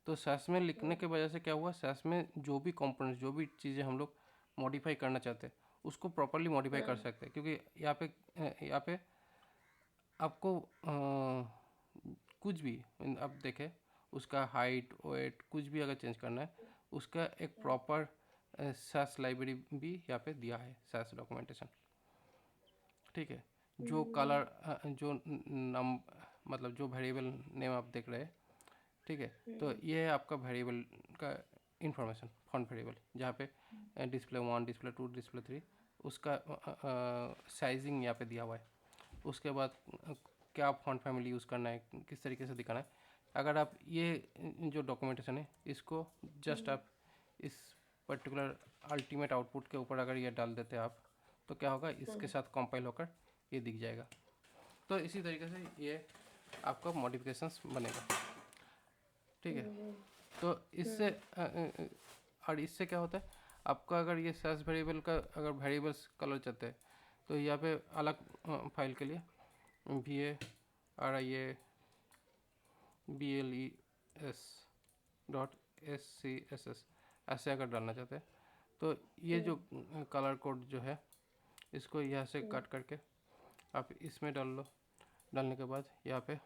तो सास में लिखने के वजह से क्या हुआ, सास में जो भी कंपोनेंट्स, जो भी चीज़ें हम लोग मॉडिफाई करना चाहते हैं उसको प्रॉपरली मॉडिफाई कर सकते हैं। क्योंकि यहाँ पे आपको कुछ भी आप देखें, उसका हाइट वेट कुछ भी अगर चेंज करना है, उसका एक प्रॉपर सास लाइब्रेरी भी यहाँ पे दिया है, सास डॉक्यूमेंटेशन। ठीक है, जो कलर जो नम मतलब जो वेरिएबल नेम आप देख रहे हैं, ठीक है, तो ये है आपका वेरिएबल का इंफॉर्मेशन, फॉन्ट वेरिएबल, जहाँ पे डिस्प्ले 1, डिस्प्ले 2, डिस्प्ले 3, उसका साइजिंग यहाँ पे दिया हुआ है। उसके बाद क्या फॉन्ट फैमिली यूज़ करना है, किस तरीके से दिखाना है। अगर आप ये जो डॉक्यूमेंटेशन है इसको जस्ट आप इस पर्टिकुलर अल्टीमेट आउटपुट के ऊपर अगर ये डाल देते हैं आप, तो क्या होगा, इसके साथ कंपाइल होकर ये दिख जाएगा। तो इसी तरीके से ये आपका मॉडिफिकेशंस बनेगा। ठीक है, तो इससे और इससे क्या होता है, आपका अगर ये सर्च वेरिएबल का अगर वेरिएबल्स कलर चाहते हैं, तो यहाँ पे अलग फाइल के लिए VARIABLES.SCSS ऐसे अगर डालना चाहते हैं, तो ये जो कलर कोड जो है इसको यहाँ से कट करके आप इसमें डाल लो। डालने के बाद यहाँ पे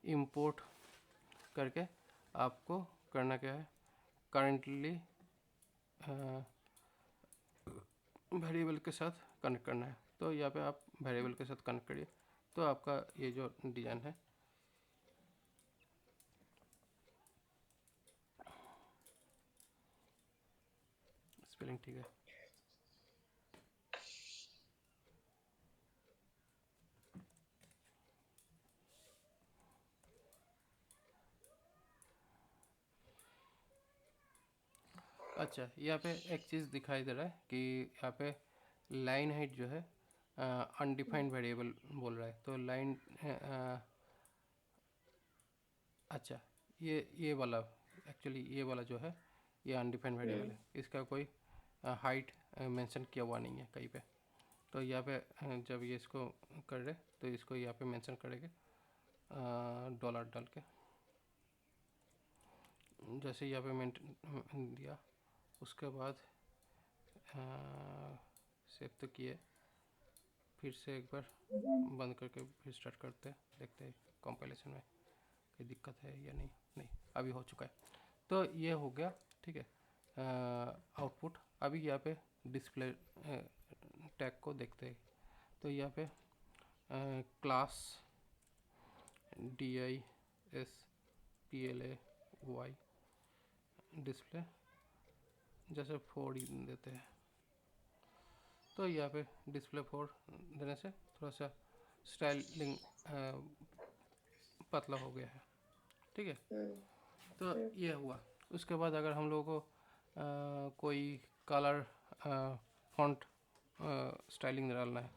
import करके आपको करना क्या है, करेंटली वेरिएबल के साथ कनेक्ट करना है। तो यहाँ पे आप वेरिएबल के साथ कनेक्ट करिए, तो आपका ये जो डिज़ाइन है स्पेलिंग ठीक है। अच्छा, यहाँ पे एक चीज़ दिखाई दे रहा है कि यहाँ पे लाइन हाइट जो है अनडिफाइंड वेरिएबल बोल रहा है। तो लाइन अच्छा, ये वाला एक्चुअली ये वाला जो है ये अनडिफाइंड वेरिएबल है, इसका कोई हाइट मेंशन किया हुआ नहीं है कहीं पे। तो यहाँ पे जब ये इसको कर रहे तो इसको यहाँ पे मेंशन करेंगे डॉलर डाल के। जैसे यहाँ पे मेंशन दिया उसके बाद सेव तो किए, फिर से एक बार बंद करके फिर स्टार्ट करते हैं, देखते हैं कंपाइलेशन में कोई दिक्कत है या नहीं। नहीं, अभी हो चुका है। तो ये हो गया, ठीक है, आउटपुट। अभी यहाँ पे डिस्प्ले टैग को देखते हैं। तो यहाँ पे क्लास DISPLAY डिस्प्ले जैसे 4 देते हैं। तो यहाँ पे डिस्प्ले 4 देने से थोड़ा सा स्टाइलिंग पतला हो गया है, ठीक है। तो ये हुआ। उसके बाद अगर हम लोगों को कोई कलर फॉन्ट स्टाइलिंग डालना है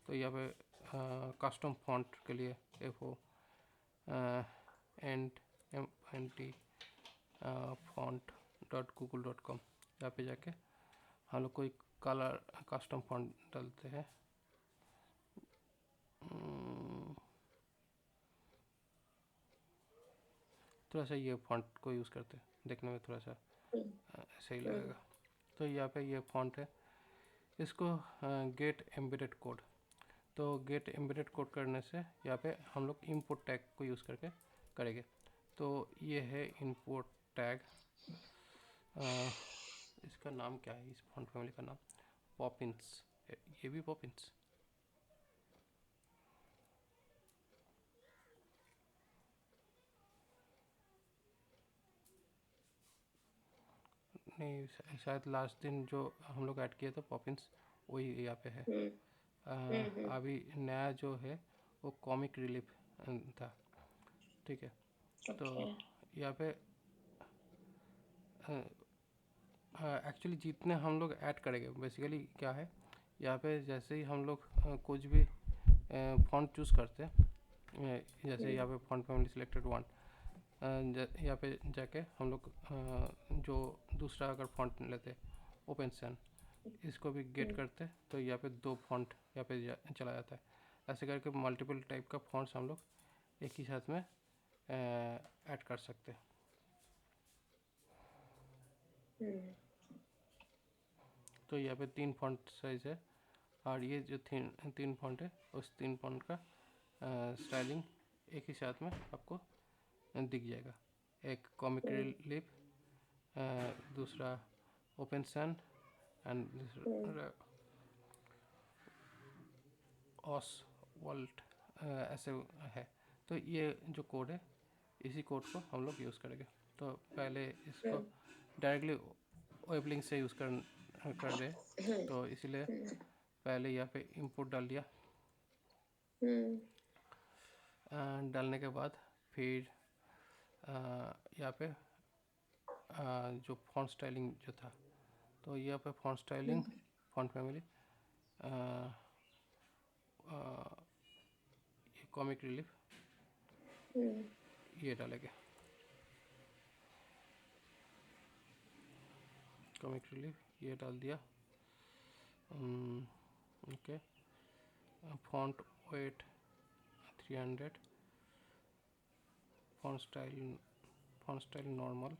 तो यहाँ पे कस्टम फॉन्ट के लिए FO nt font.google.com यहाँ पे जाके हम लोग कोई कलर कस्टम फॉन्ट डालते हैं। थोड़ा सा ये फॉन्ट को यूज़ करते हैं, देखने में थोड़ा सा सही लगेगा। तो यहाँ पे ये फॉन्ट है, इसको गेट एम्बेडेड कोड। तो गेट एम्बेडेड कोड करने से यहाँ पे हम लोग इनपुट टैग को यूज़ करके करेंगे। तो ये है इनपुट टैग, इसका नाम क्या है, इस फॉन्ट फैमिली का नाम पॉपिंस। ये भी पॉपिंस, नहीं शायद लास्ट दिन जो हम लोग ऐड किए थे पॉपिंस वही यहाँ पे है। अभी नया जो है वो कॉमिक रिलीफ था, ठीक है। तो यहाँ पे एक्चुअली जितने हम लोग ऐड करेंगे बेसिकली क्या है, यहाँ पे जैसे ही हम लोग कुछ भी फॉन्ट चूज़ करते हैं, जैसे यहाँ पे फॉन्ट फैमिली सिलेक्टेड वन, यहाँ पे जाके हम लोग जो दूसरा अगर फॉन्ट लेते ओपन सन, इसको भी गेट करते तो यहाँ पे 2 फॉन्ट यहाँ पे चला जाता है। ऐसे करके मल्टीपल टाइप का फॉन्ट्स हम लोग एक ही साथ में ऐड कर सकते हैं। तो यहाँ पे 3 फॉन्ट साइज है और ये जो 3 फॉन्ट है उस 3 फॉन्ट का स्टाइलिंग एक ही साथ में आपको दिख जाएगा। एक कॉमिक रिलीफ, दूसरा ओपन सन एंड दूसरा ऑसवाल्ट, ऐसे है। तो ये जो कोड है इसी कोड को हम लोग यूज़ करेंगे। तो पहले इसको डायरेक्टली वेब लिंक से यूज़ कर रहे तो इसीलिए पहले यहाँ पे इंपुट डाल दिया। डालने के बाद फिर यहाँ पे जो फॉन्ट स्टाइलिंग जो था, तो यहाँ पे फॉन्ट स्टाइलिंग फॉन्ट फैमिली ये कॉमिक रिलीफ ये डालेंगे। कॉमिक रिलीफ ये डाल दिया। Okay, font weight 300, font style normal,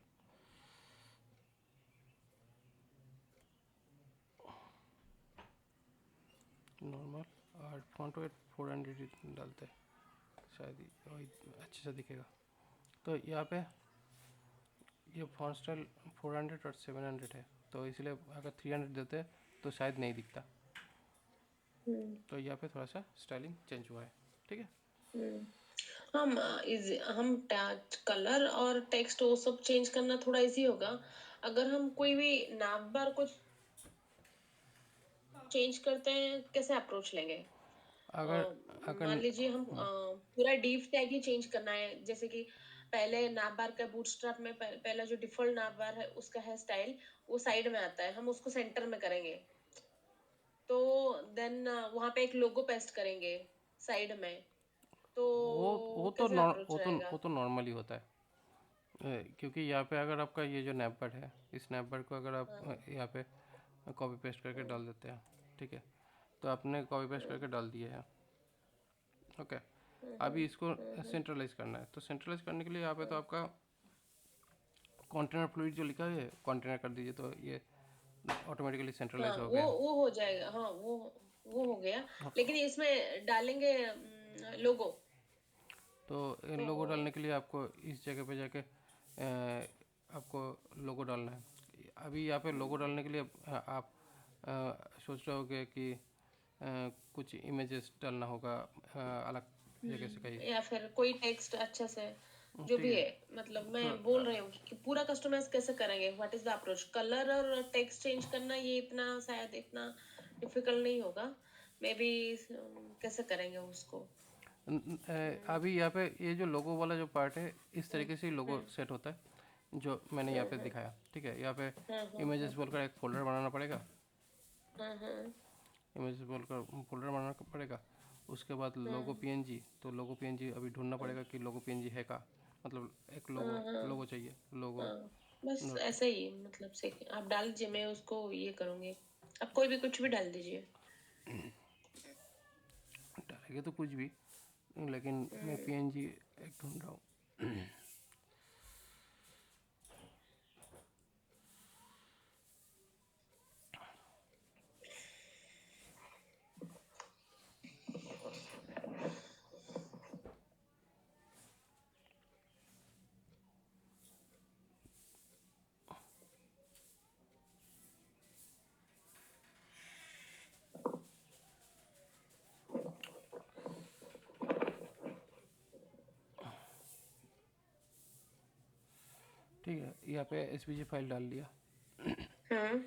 और फॉन्ट वेट 400 डालते हैं, शायद वही अच्छे से दिखेगा। तो यहाँ पे ये फॉन्ट स्टाइल 400 और 700 है, तो इसलिए अगर 300 देते तो शायद नहीं दिखता। तो यहाँ पे थोड़ा सा स्टाइलिंग चेंज हुआ है, ठीक है। हम कलर और टेक्स्ट वो सब चेंज करना थोड़ा इजी होगा। अगर हम कोई भी नाम बार को चेंज करते हैं, कैसे अप्रोच लेंगे? अगर मान लीजिए हम पूरा डिव टैग ही चेंज करना है, जैसे कि पहले नाप बार का बूटस्ट्रैप में पहला जो डिफॉल्ट नाप बार है उसका है स्टाइल, वो साइड में आता है, हम उसको सेंटर में करेंगे। तो देन वहां पे एक लोगो पेस्ट करेंगे साइड में। तो कैसे अप्रोच रहेगा? वो तो नॉर्मली होता है। क्योंकि यहाँ पे अगर आपका ये जो नैपबैट है, इस नैपबैट को अगर आप हाँ। यहाँ पे कॉपी पेस्ट करके हम्म, डाल देते हैं, ठीक है, तो आपने कॉपी पेस्ट हम्म, करके डाल दिए हैं। ओके, हम्म, अभी इसको हम्म, सेंट्रलाइज करना है, तो सेंट्रलाइज करने के लिए यहाँ पे तो हम्म। आपका कंटेनर फ्लूइड जो लिखा है कंटेनर कर दीजिए, तो ये ऑटोमेटिकली हाँ, सेंट्रलाइज हो वो गया। वो हो जाएगा। हाँ, वो हो गया। हाँ, लेकिन इसमें डालेंगे लोगो। तो तो लोगो डालने के लिए आपको इस जगह पे जाके आपको लोगो डालना है। अभी यहाँ पे लोगो डालने के लिए आप सोच रहे होगे कि कुछ इमेजेस डालना होगा अलग जगह से कहीं। या फिर कोई टेक्स्ट अच्छे से, जो ठीक भी है, है। मतलब मैं तो बोल रही हूँ कि पूरा कस्टमाइज कैसे करेंगे, what is the approach? Colour और टेक्स्ट चेंज करना ये इतना शायद इतना डिफिकल्ट नहीं होगा। मे बी कैसे करेंगे उसको? हम्म, अभी यहाँ पे ये जो लोगो वाला जो पार्ट है, इस हम्म, तरीके से ही लोगो हम्म, सेट होता है जो मैंने यहाँ पे हम्म, दिखाया। ठीक है, यहाँ पे हम्म, इमेजेस बोलकर एक फोल्डर बनाना पड़ेगा। हम्म, इमेजेस बोलकर फोल्डर बनाना पड़ेगा। उसके बाद लोगो हम्म, पीएनजी, तो लोगो पीएनजी अभी ढूंढना पड़ेगा कि लोगो पीएनजी है का, मतलब एक लोगो हम्म, लोगो चाहिए, लोगो हाँ। बस नोट ऐसे ही, मतलब से आप डाल दीजिए, मैं उसको ये करूंगी। आप कोई भी कुछ भी डाल दीजिए। डालेंगे तो कुछ भी, लेकिन मैं हम्म, पीएनजी एक ढूंढ रहा हूँ। ठीक है, यहाँ पे एसवीजी फाइल डाल दिया। हम्म,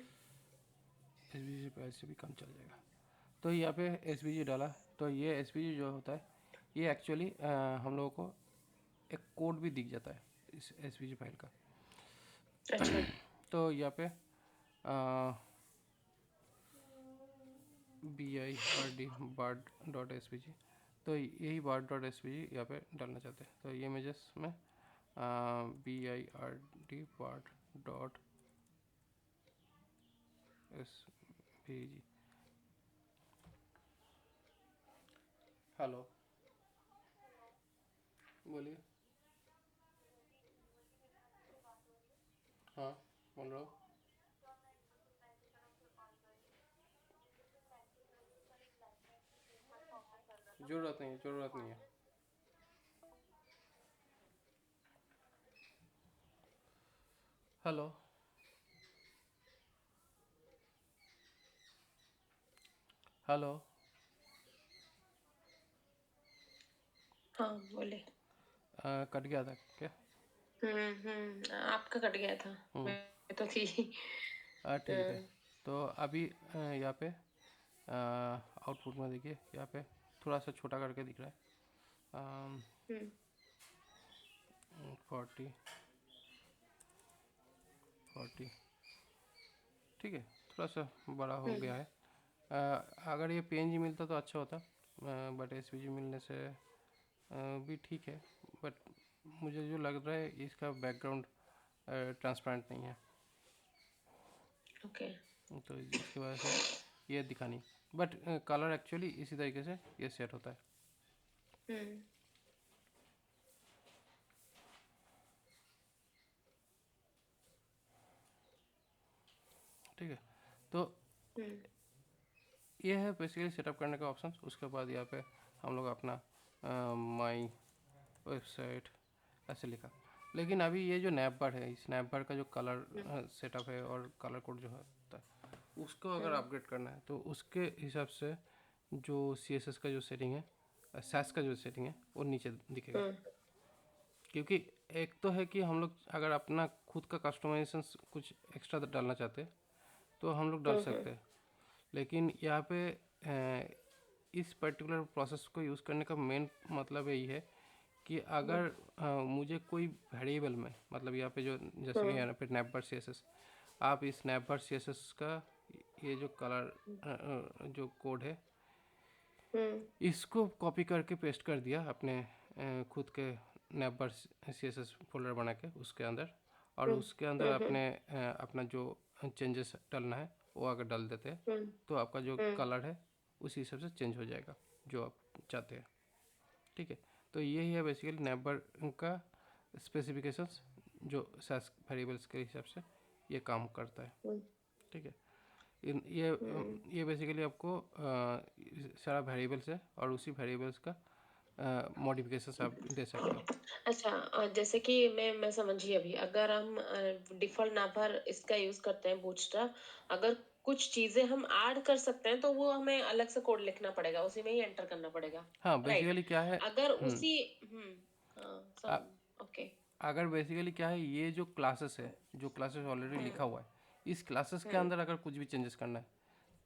एसवीजी फाइल से भी काम चल जाएगा। तो यहाँ पे एसवीजी डाला, तो ये एसवीजी जो होता है, ये एक्चुअली हम लोगों को एक कोड भी दिख जाता है इस एसवीजी फाइल का। अच्छा। तो यहाँ पे BIRD bird dot S P G, तो यही bird dot S P G यहाँ पे डालना चाहते हैं। तो ये इमेजेस में BIRD bird dot S P G. Hello, बोलिए। हाँ, बोल रहा हूँ। ज़रूरत नहीं है, ज़रूरत नहीं है। Hello, hello. हाँ, बोले। कट गया था क्या? आपका कट गया था। हम्म। मैं तो थी। ठीक है, हम्म, तो अभी यहाँ पे आउटपुट में देखिए, यहाँ पे थोड़ा सा छोटा करके दिख रहा है। हम्म, 40 40, ठीक है, थोड़ा सा बड़ा हो हम्म, गया है। अगर ये पीएनजी मिलता तो अच्छा होता, बट एसवीजी मिलने से भी ठीक है। बट मुझे जो लग रहा है इसका बैकग्राउंड ट्रांसपेरेंट नहीं है, ओके। तो इसकी वजह से ये दिखा नहीं। बट कलर एक्चुअली इसी तरीके से ये सेट होता है। हम्म, ठीक है, तो हम्म, ये है बेसिकली सेटअप करने का ऑप्शन। उसके बाद यहाँ पे हम लोग अपना माई वेबसाइट ऐसे लिखा। लेकिन अभी ये जो नैपबार है, इस नैपबार का जो कलर हम्म, सेटअप है और कलर कोड जो होता है, उसको अगर हम्म, अपग्रेड करना है तो उसके हिसाब से जो CSS का जो सेटिंग है, सैस का जो सेटिंग है, वो नीचे दिखेगा। हम्म, क्योंकि एक तो है कि हम लोग अगर अपना खुद का कस्टमाइजेशन कुछ एक्स्ट्रा डालना चाहते हैं तो हम लोग डाल हम्म, सकते हैं। लेकिन यहाँ पे इस पर्टिकुलर प्रोसेस को यूज़ करने का मेन मतलब यही है कि अगर मुझे कोई वेरिएबल में, मतलब यहाँ पे जो जैसे कि हम्म यहाँ पे स्नैपबर्ड सीएसएस, आप इस स्नैपबर्ड सीएसएस का ये जो कलर जो कोड है, हम्म इसको कॉपी करके पेस्ट कर दिया अपने खुद के स्नैपबर्ड सीएसएस फोल्डर बना के उसके अंदर, और हम्म उसके अंदर हम्म अपने अपना जो चेंजेस डालना है वो अगर डाल देते हैं, हम्म तो आपका जो हम्म कलर है उसी हिसाब से चेंज हो जाएगा जो आप चाहते हैं। ठीक है, तो यही है बेसिकली नेबर का स्पेसिफिकेशंस, जो सास वेरिएबल्स के हिसाब से ये काम करता है। हम्म ठीक है, हम्म। ये बेसिकली आपको सारा वेरिएबल्स है और उसी वेरिएबल्स का मॉडिफिकेशंस आप दे सकते हो। अच्छा, जैसे कि मैं समझी अभी, अगर हम डिफ़ॉल्ट नाभर इसका यूज़ करते हैं बूटस्ट्रैप, अगर कुछ चीज़ें हम ऐड कर सकते हैं, तो वो हमें अलग से कोड लिखना पड़ेगा, उसी में ही एंटर करना पड़ेगा, हाँ, राइट? बेसिकली क्या है, अगर हम्म, उसी हुँ, हाँ, आ- ओके। अगर बेसिकली क्या है, ये जो क्लासेस है, जो क्लासेस ऑलरेडी हुँ, लिखा हुआ है, इस क्लासेस के हुँ, अंदर अगर कुछ भी चेंजेस करना है,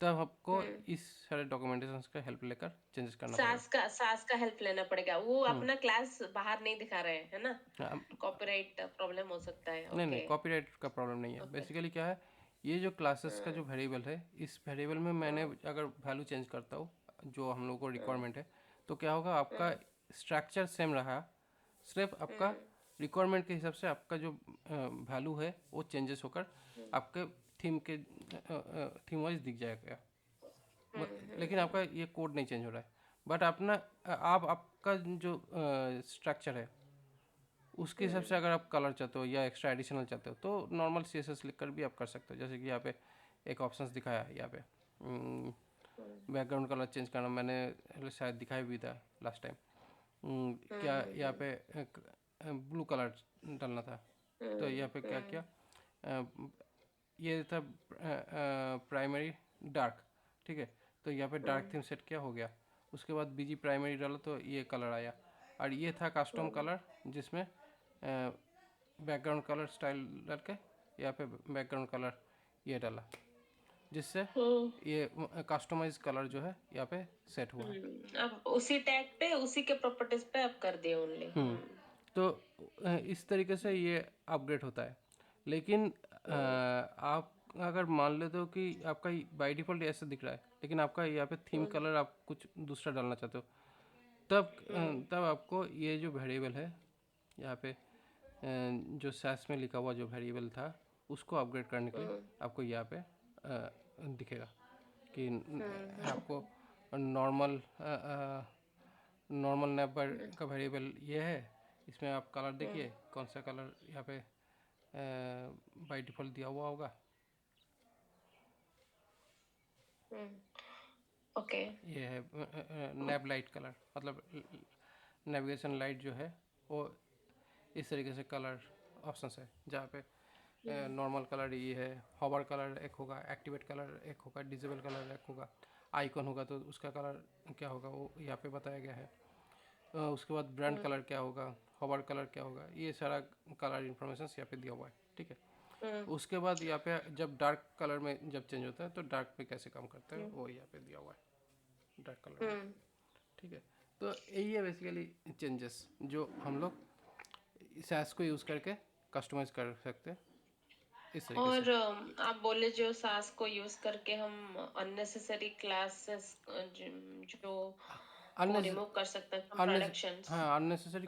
तब आपको हुँ। इस सारे डॉक्यूमेंटेशन का हेल्प लेकर चेंजेस करना पड़ेगा। सास का हेल्प लेना पड़ेगा, वो हम्म, अपना क्लास बाहर नहीं दिखा रहे हैं, है ना? हाँ, कॉपीराइट प्रॉब्लम हो सकता है, नहीं नहीं, ओके, कॉपीराइट का प्रॉब्लम नहीं है। ओके। बेसिकली क्या है, ये जो क्लासेस का जो हुँ, वेरिएबल है, इस वेरिएबल में मैंने हुँ, अगर वैल्यू चेंज करता हूँ जो हम लोग को हुँ, रिक्वायरमेंट है, तो क्या होगा, आपका हुँ, स्ट्रक्चर सेम रहा, सिर्फ आपका हुँ, रिक्वायरमेंट के हिसाब से आपका जो वैल्यू है वो चेंजेस होकर हुँ, आपके थीम के थीम वाइज दिख जाएगा। हुँ, हुँ, लेकिन आपका ये कोड नहीं चेंज हो रहा है, बट अपना आप आपका जो स्ट्रक्चर है उसके हिसाब से हुँ, अगर आप कलर चाहते हो या एक्स्ट्रा एडिशनल चाहते हो, तो नॉर्मल सी एस एस लिख कर भी आप कर सकते हो। जैसे कि यहाँ पे एक ऑप्शंस दिखाया है, यहाँ पे हुँ, बैकग्राउंड कलर चेंज करना, मैंने शायद दिखाया भी था लास्ट टाइम। हुँ, क्या हुँ, यहाँ हुँ, पे ब्लू कलर डालना था, तो यहाँ पे क्या हुँ, किया, ये था प्राइमरी डार्क। ठीक है, तो यहाँ पे डार्क हुँ, थीम सेट किया, हो गया। उसके बाद बीजी प्राइमरी डाला तो ये कलर आया, और ये था कस्टम हुँ, कलर, जिसमें बैकग्राउंड कलर स्टाइल डाल के यहाँ पे बैकग्राउंड कलर ये डाला, जिससे हुँ, ये कस्टमाइज कलर जो है यहाँ पे सेट हुआ है। अब उसी टैग पे, उसी के प्रॉपर्टीज पे आप कर दिए ओनली। तो इस तरीके से ये अपग्रेड होता है। लेकिन हुँ, आप अगर मान लेते हो कि आपका बाई डिफ़ॉल्ट ऐसे दिख रहा है, लेकिन आपका यहाँ पे थीम हुँ, कलर आप कुछ दूसरा डालना चाहते हो, तब हुँ, तब आपको ये जो वेरिएबल है यहाँ पे जो सैस में लिखा हुआ जो वेरिएबल था, उसको अपग्रेड करने के लिए हुँ, आपको यहाँ पे दिखेगा कि हुँ, आपको नॉर्मल नॉर्मल नेबर हुँ, का वेरिएबल ये है। इसमें आप कलर हुँ, देखिए कौन सा कलर यहाँ पे बाई डिफ़ॉल्ट दिया हुआ होगा। हुँ, ओके। ये है नेब लाइट कलर, मतलब नेविगेशन लाइट जो है वो इस तरीके से कलर ऑप्शंस है, जहाँ पे हुँ, नॉर्मल कलर ये है, हॉवर कलर एक होगा, एक्टिवेट कलर एक होगा, डिसेबल कलर एक होगा, आइकन होगा तो उसका कलर क्या होगा वो यहाँ पे बताया गया है। उसके बाद ब्रांड हुँ, कलर क्या होगा, हॉवर कलर क्या होगा, ये सारा कलर इन्फॉर्मेशन यहाँ पे दिया हुआ है। ठीक है, हुँ, उसके बाद यहाँ पे जब डार्क कलर में जब चेंज होता है तो डार्क पे कैसे काम करता है हुँ, वो यहाँ पे दिया हुआ है डार्क कलर में। हुँ। ठीक है, तो यही है बेसिकली चेंजेस जो हम लोग सैस को यूज़ करके कस्टमाइज कर सकते हैं इस तरीके से। और आप बोले जो सास को यूज करके हम अननेसेसरी क्लासेस जो को अननेस रिमूव कर सकते हैं फ्रॉम अननेस प्रोडक्शंस। हाँ, अननेसेसरी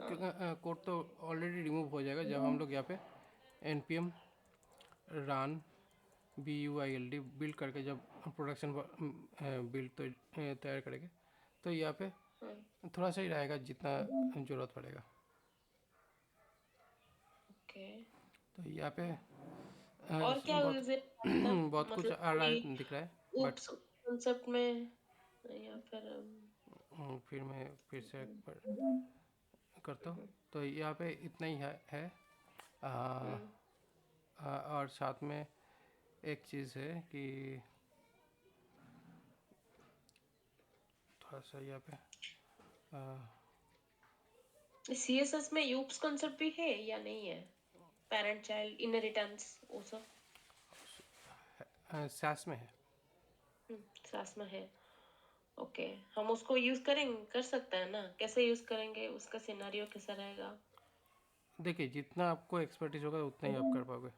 कोड तो ऑलरेडी रिमूव हो जाएगा जब हम लोग यहाँ पे एन पी एम रान BUILD बिल्ड करके जब प्रोडक्शन बिल्ड तो तैयार करेंगे, तो यहाँ पे थोड़ा सा ही रहेगा जितना ज़रूरत पड़ेगा। ओके। तो यहाँ पे और क्या बहुत यूज है इसका? बहुत कुछ मतलब आ रहा कोई है दिख रहा है, बट ऊप्स कॉन्सेप्ट में, या फिर फिर मैं फिर से एक बार करता हूँ। तो यहाँ पे इतना ही है। आ, और साथ में एक चीज़ है कि थोड़ा सा यहाँ पे सीएसएस में यूप्स कॉन्सेप्ट भी है या नहीं है? पेरेंट चाइल्ड इनहेरिटेंस वो सब सैस में है। सास में है। ओके, हम उसको यूज कर सकते हैं ना? कैसे यूज करेंगे? उसका सिनेरियो कैसा रहेगा? देखिए, जितना आपको एक्सपर्टीज होगा उतना ही आप कर पाओगे।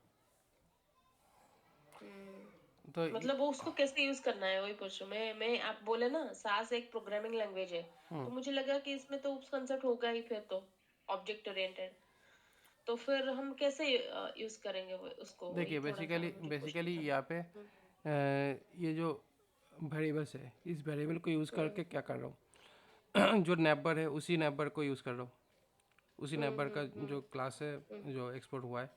तो मतलब वो उसको कैसे यूज करना है, वही पूछ रही हूँ मैं। आप बोले ना सास एक प्रोग्रामिंग लैंग्वेज है, हम्म, तो मुझे लगा कि इसमें तो उस कंसेप्ट होगा ही फिर तो, ऑब्जेक्ट ओरिएंटेड। तो फिर हम कैसे यूज करेंगे उसको, वही देखिए, थोड़ा सा बेसिकली मुझे क्वेश्चन बेसिकली था। यहाँ पे ये जो वेरिएबल्स है, इस वेरिएबल को यूज़ हम्म करके क्या कर रहा हूँ जो नेबर है उसी नेबर को यूज़ कर रहा हूँ। उसी नेबर का हम्म जो क्लास है हम्म जो एक्सपोर्ट हुआ है,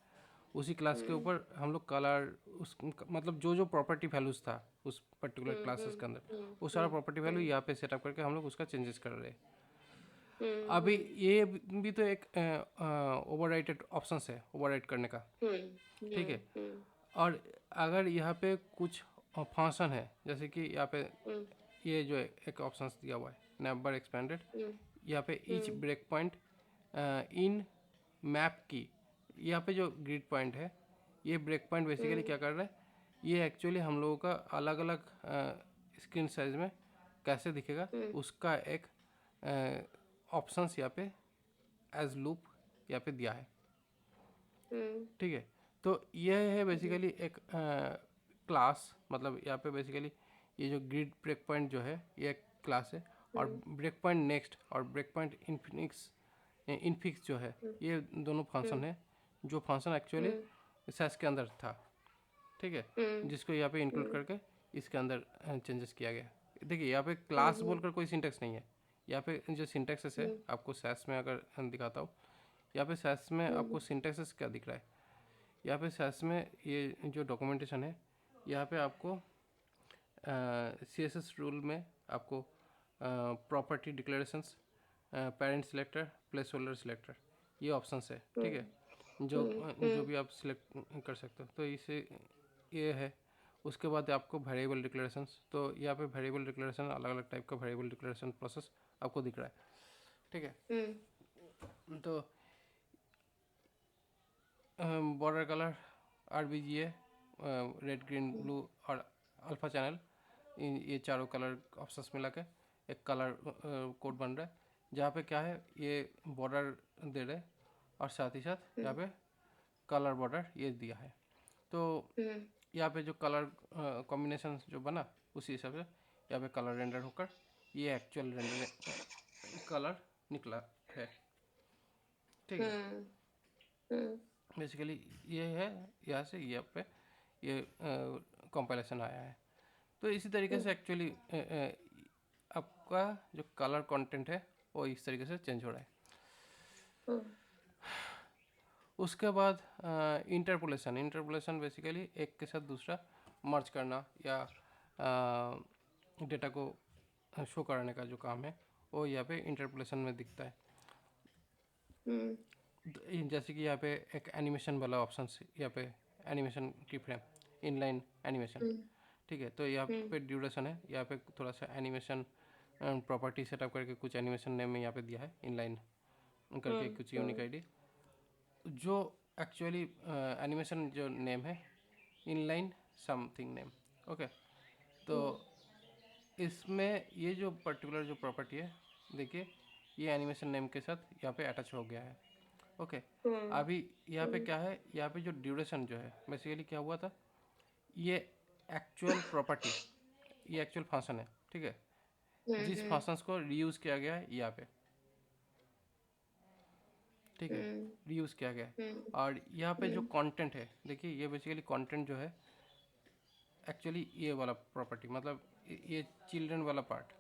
उसी क्लास के हम्म ऊपर हम लोग कलर, उस मतलब जो जो प्रॉपर्टी वैल्यूज़ था उस पर्टिकुलर हम्म क्लासेस हम्म के अंदर, हम्म वो सारा हम्म प्रॉपर्टी वैल्यू हम्म यहाँ पे सेटअप करके हम लोग उसका चेंजेस कर रहे हैं। हम्म अभी हम्म ये भी तो एक ओवरराइटेड ऑप्शन है ओवरराइट करने का, ठीक है। हम्म और अगर यहाँ पे कुछ फंक्शन है, जैसे कि यहाँ पे हम्म ये जो एक ऑप्शन दिया हुआ है नंबर एक्सपेंडेड, हम्म यहाँ पे each hmm break point in map की, यहाँ पे जो ग्रिड पॉइंट है, ये ब्रेक पॉइंट बेसिकली हम्म क्या कर रहा है, ये एक्चुअली हम लोगों का अलग अलग स्क्रीन साइज में कैसे दिखेगा हम्म उसका एक ऑप्शंस यहाँ पे एज लूप यहाँ पे दिया है, हम्म ठीक है। तो यह है बेसिकली एक क्लास, मतलब यहाँ पे बेसिकली ये जो ग्रिड ब्रेक पॉइंट जो है ये एक क्लास है, और ब्रेक पॉइंट नेक्स्ट और ब्रेक पॉइंट इनफिक्स जो है, ये दोनों फंक्शन है जो फंक्शन एक्चुअली सैस के अंदर था, ठीक है, जिसको यहाँ पे इंक्लूड करके इसके अंदर चेंजेस किया गया। देखिए, यहाँ पे क्लास बोलकर कोई सिंटेक्स नहीं है, यहाँ पे जो सिंटेक्सेस है आपको सैस में अगर दिखाता हूँ, यहाँ पे सैस में आपको सिंटेक्सेस क्या दिख रहा है, यहाँ पे सैस में ये जो डॉक्यूमेंटेशन है, यहाँ पे आपको CSS रूल में आपको property declarations, parent selector, place holder selector, ये ऑप्शंस है, ठीक है, जो भी आप सिलेक्ट कर सकते हो, तो इसे ये है। उसके बाद आपको वेरिएबल डिक्लेरेशंस, तो यहाँ पे वेरिएबल डिक्लेरेशन अलग अलग टाइप का वेरिएबल डिक्लेरेशन प्रोसेस आपको दिख रहा है, ठीक है। तो border colour RBGA, red green blue और अल्फा चैनल, ये चारों कलर ऑप्शंस मिला के एक कलर कोड बन रहा है, जहाँ पे क्या है ये बॉर्डर दे रहे हैं और साथ ही साथ यहाँ पे कलर बॉर्डर ये दिया है। तो यहाँ पे जो कलर कॉम्बिनेशन जो बना उसी हिसाब से यहाँ पे कलर रेंडर होकर ये एक्चुअल रेंडर कलर निकला है, ठीक है। बेसिकली ये है, यहाँ से यहाँ पे ये कंपाइलेशन आया है। तो इसी तरीके से एक्चुअली आपका जो कलर कंटेंट है वो इस तरीके से चेंज हो रहा है। उसके बाद इंटरपोलेशन, इंटरपोलेशन बेसिकली एक के साथ दूसरा मर्ज करना या डेटा को शो कराने का जो काम है वो यहाँ पे इंटरपोलेशन में दिखता है। जैसे कि यहाँ पे एक एनिमेशन वाला ऑप्शन, यहाँ पे एनिमेशन की फ्रेम, इनलाइन एनिमेशन, ठीक है। तो यहाँ पे ड्यूरेशन है, यहाँ पे थोड़ा सा एनिमेशन प्रॉपर्टी सेटअप करके कुछ एनिमेशन नेम में यहाँ पे दिया है इनलाइन करके कुछ यूनिक आईडी, जो एक्चुअली एनिमेशन जो नेम है इनलाइन समथिंग नेम, ओके। तो इसमें ये जो पर्टिकुलर जो प्रॉपर्टी है, देखिए ये एनिमेशन नेम के साथ यहाँ पे अटैच हो गया है, ओके। अभी यहाँ पे क्या है, यहाँ पे जो ड्यूरेशन जो है बेसिकली क्या हुआ था, ये एक्चुअल प्रॉपर्टी, ये एक्चुअल फंक्शन है, ठीक है, जिस फंक्शंस को रीयूज़ किया गया है यहाँ पे, ठीक है, रीयूज़ किया गया है। और यहाँ पे जो कंटेंट है, देखिए ये बेसिकली कंटेंट जो है एक्चुअली ये वाला प्रॉपर्टी, मतलब ये चिल्ड्रन वाला पार्ट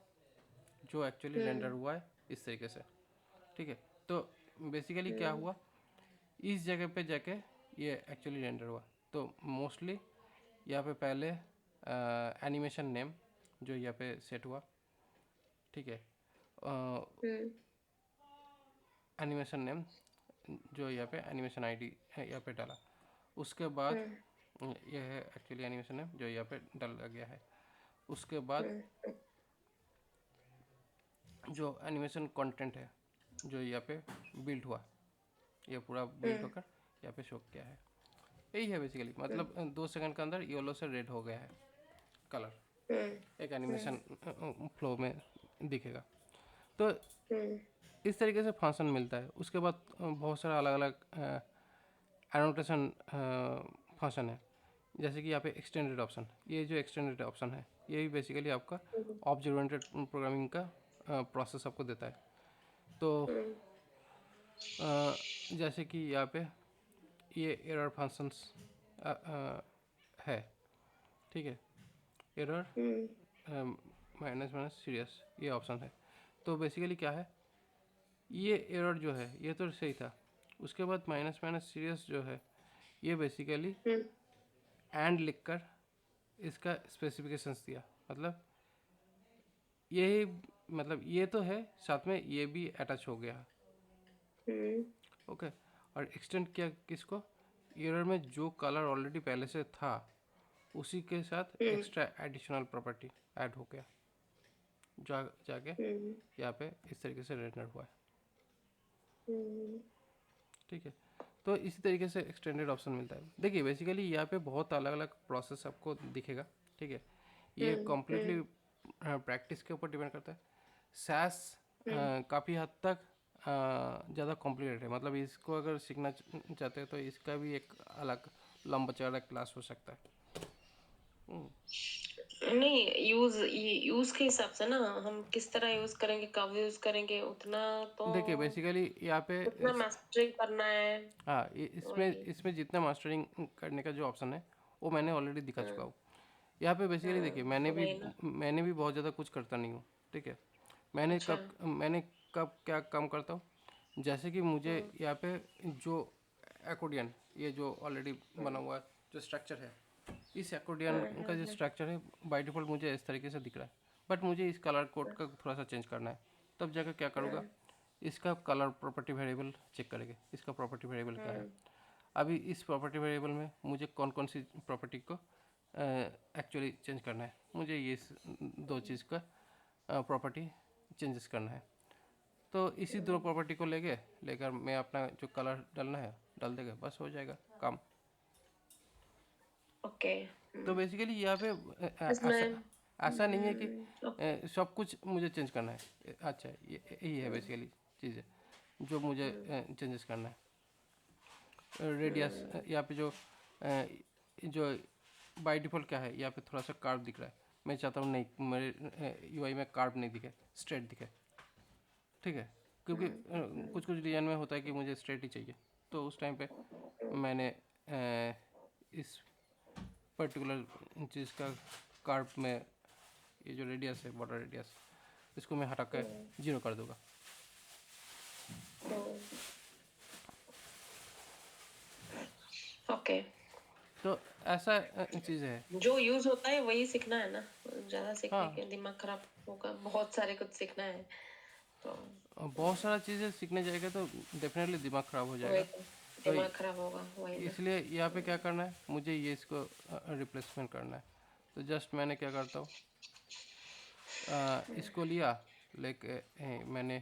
जो एक्चुअली रेंडर हुआ है इस तरीके से, ठीक है। तो बेसिकली क्या हुआ, इस जगह पे जाके ये एक्चुअली रेंडर हुआ। तो मोस्टली यहाँ पे पहले एनिमेशन नेम जो यहाँ पे सेट हुआ, ठीक है, एनिमेशन नेम जो यहाँ पे एनिमेशन आईडी यहाँ पे डाला, उसके बाद यह है एक्चुअली एनिमेशन नेम जो यहाँ पे डाला गया है। उसके बाद जो एनिमेशन कंटेंट है जो यहाँ पे बिल्ड हुआ, ये पूरा बिल्ड होकर यहाँ पे शो किया है। यही है बेसिकली, मतलब 2 सेकंड के अंदर येलो से रेड हो गया है कलर। एक एनिमेशन फ्लो में दिखेगा। तो इस तरीके से फंक्शन मिलता है। उसके बाद बहुत सारा अलग अलग एनोटेशन फंक्शन है, जैसे कि यहाँ पे एक्सटेंडेड ऑप्शन। ये जो एक्सटेंडेड ऑप्शन है ये भी बेसिकली आपका ऑब्जेक्ट ओरिएंटेड प्रोग्रामिंग का प्रोसेस आपको देता है। तो जैसे कि यहाँ पे ये एरर फंक्शंस है, ठीक है। एरर माइनस माइनस सीरियस ये ऑप्शन है। तो बेसिकली क्या है, ये एरर जो है ये तो सही था। उसके बाद माइनस माइनस सीरियस जो है ये बेसिकली एंड लिखकर इसका स्पेसिफिकेशंस दिया। मतलब ये मतलब ये तो है, साथ में ये भी अटैच हो गया। ओके। और एक्सटेंड किया किसको, एरर में जो कलर ऑलरेडी पहले से था उसी के साथ एक्स्ट्रा एडिशनल प्रॉपर्टी ऐड हो गया, जाके यहाँ पे इस तरीके से रेंडर हुआ है, ठीक है। तो इसी तरीके से एक्सटेंडेड ऑप्शन मिलता है। देखिए बेसिकली यहाँ पे बहुत अलग अलग प्रोसेस आपको दिखेगा, ठीक है। ये कम्प्लीटली प्रैक्टिस के ऊपर डिपेंड करता है। सैस काफ़ी हद तक ज़्यादा कॉम्प्लिकेटेड है। मतलब इसको अगर सीखना चाहते हैं तो इसका भी एक अलग लंबा चौड़ा क्लास हो सकता है। नहीं, यूज के हिसाब से ना, हम किस तरह यूज करेंगे, कब यूज करेंगे, उतना तो देखिए बेसिकली यहाँ पे उतना मास्टरिंग करना है। हाँ, इसमें वही। इसमें जितना मास्टरिंग करने का जो ऑप्शन है वो मैंने ऑलरेडी दिखा चुका हूँ। यहाँ पे बेसिकली देखिए वही ना। मैंने भी बहुत ज़्यादा कुछ करता नहीं हूँ, ठीक है। अच्छा। मैंने कब क्या काम करता हूँ, जैसे कि मुझे यहाँ पे जो एकोडियन, ये जो ऑलरेडी बना हुआ जो स्ट्रक्चर है, इस एकोडियन का जो स्ट्रक्चर है बाय डिफ़ॉल्ट मुझे इस तरीके से दिख रहा है। बट मुझे इस कलर कोड का थोड़ा सा चेंज करना है। तब जाकर क्या करूँगा, इसका कलर प्रॉपर्टी वेरिएबल चेक करेंगे, इसका प्रॉपर्टी वेरिएबल क्या है। अभी इस प्रॉपर्टी वेरिएबल में मुझे कौन कौन सी प्रॉपर्टी को एक्चुअली चेंज करना है, मुझे ये दो चीज़ का प्रॉपर्टी चेंजेस करना है। तो इसी दो प्रॉपर्टी को लेकर मैं अपना जो कलर डालना है डाल देगा, बस हो जाएगा काम। ओके। तो बेसिकली यहाँ पे इसमें ऐसा नहीं है कि सब कुछ मुझे चेंज करना है। अच्छा, ये यही है बेसिकली चीज़ है जो मुझे चेंजेस करना है। रेडियस यहाँ पे जो बाय डिफ़ॉल्ट क्या है, यहाँ पे थोड़ा सा कार्व दिख रहा है। मैं चाहता हूँ नहीं, मेरे यूआई में कार्व नहीं दिखे, स्ट्रेट दिखे, ठीक है। क्योंकि कुछ कुछ डिज़ाइन में होता है कि मुझे स्ट्रेट ही चाहिए। तो उस टाइम पे मैंने इस पर्टिकुलर चीज़ का कार्व में ये जो रेडियस है, बॉर्डर रेडियस, इसको मैं हटा कर 0 कर दूँगा। ओके। तो ऐसा चीज़ है। जो यूज होता है वही सीखना है ना, ज्यादा सीखने हाँ, के दिमाग खराब होगा, बहुत सारे कुछ सीखना है तो बहुत सारा चीज़ें सीखने जाएगा तो डेफिनेटली दिमाग ख़राब हो वही जाएगा। तो, तो दिमाग खराब होगा, वही ना। इसलिए यहाँ पे क्या करना है, मुझे ये इसको रिप्लेसमेंट करना है। तो जस्ट मैंने क्या करता हूँ, इसको लिया, लेके मैंने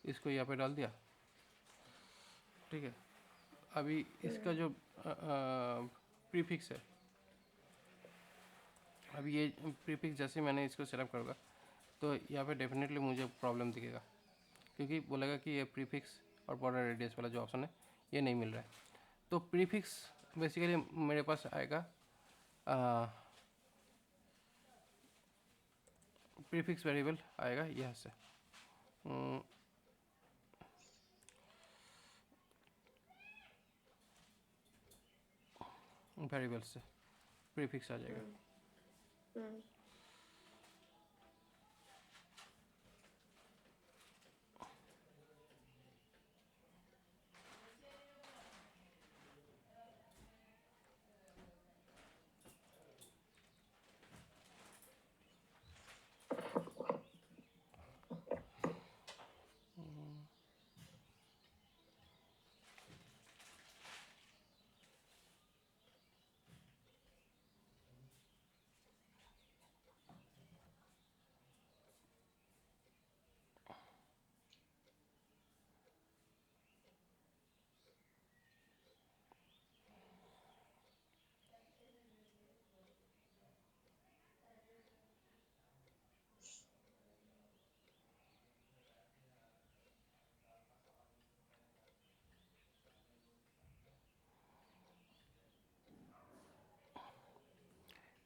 इसको यहाँ पे डाल दिया, ठीक है। अभी इसका जो प्रीफिक्स है, अभी ये प्रीफिक्स जैसे मैंने इसको सेटअप करूँगा तो यहाँ पे डेफिनेटली मुझे प्रॉब्लम दिखेगा, क्योंकि बोलेगा कि ये प्रीफिक्स और बॉर्डर रेडियस वाला जो ऑप्शन है ये नहीं मिल रहा है। तो प्रीफिक्स बेसिकली मेरे पास आएगा, प्रीफिक्स वेरिएबल आएगा यहाँ से, वेरिएबल से प्रीफिक्स आ जाएगा।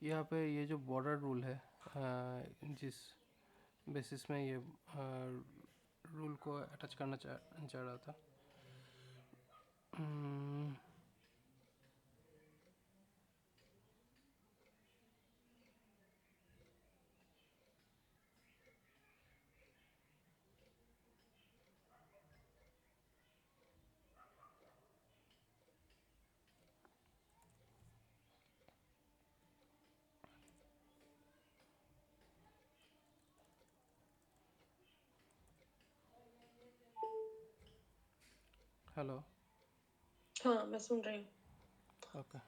यहाँ पे ये जो बॉर्डर रूल है, जिस बेसिस में ये रूल को अटैच करना चाह रहा था, हेलो। हाँ, मैं सुन रही हूँ। Okay.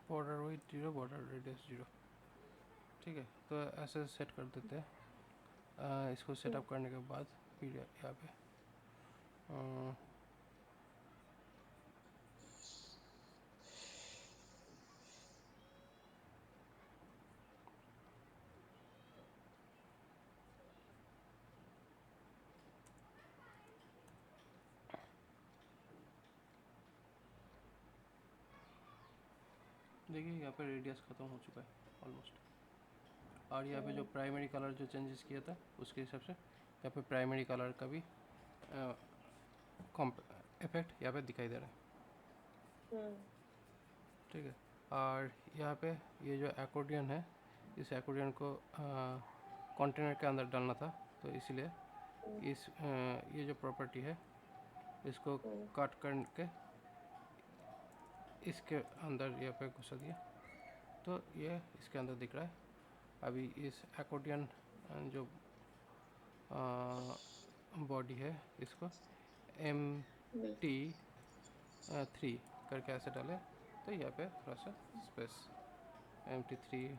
Border width 0, border radius 0। ठीक है, तो ऐसे सेट कर देते हैं। इसको सेटअप करने के बाद फिर यहाँ पे देखिए यहाँ पे रेडियस ख़त्म हो चुका है ऑलमोस्ट। और यहाँ पे जो प्राइमरी कलर जो चेंजेस किया था उसके हिसाब से यहाँ पे प्राइमरी कलर का भी इफेक्ट यहाँ पे दिखाई दे रहा है। ठीक है, और यहाँ पे ये जो एक्कोर्डियन है, इस एक्कोर्डियन को कंटेनर के अंदर डालना था, तो इसलिए इस ये जो प्रॉपर्टी है इसको काट करके इसके अंदर यहाँ पे घुसा दिया, तो ये इसके अंदर दिख रहा है। अभी इस एक्कोर्डियन जो बॉडी है इसको MT3 करके ऐसे डाले, तो यहाँ पे थोड़ा सा स्पेस MT3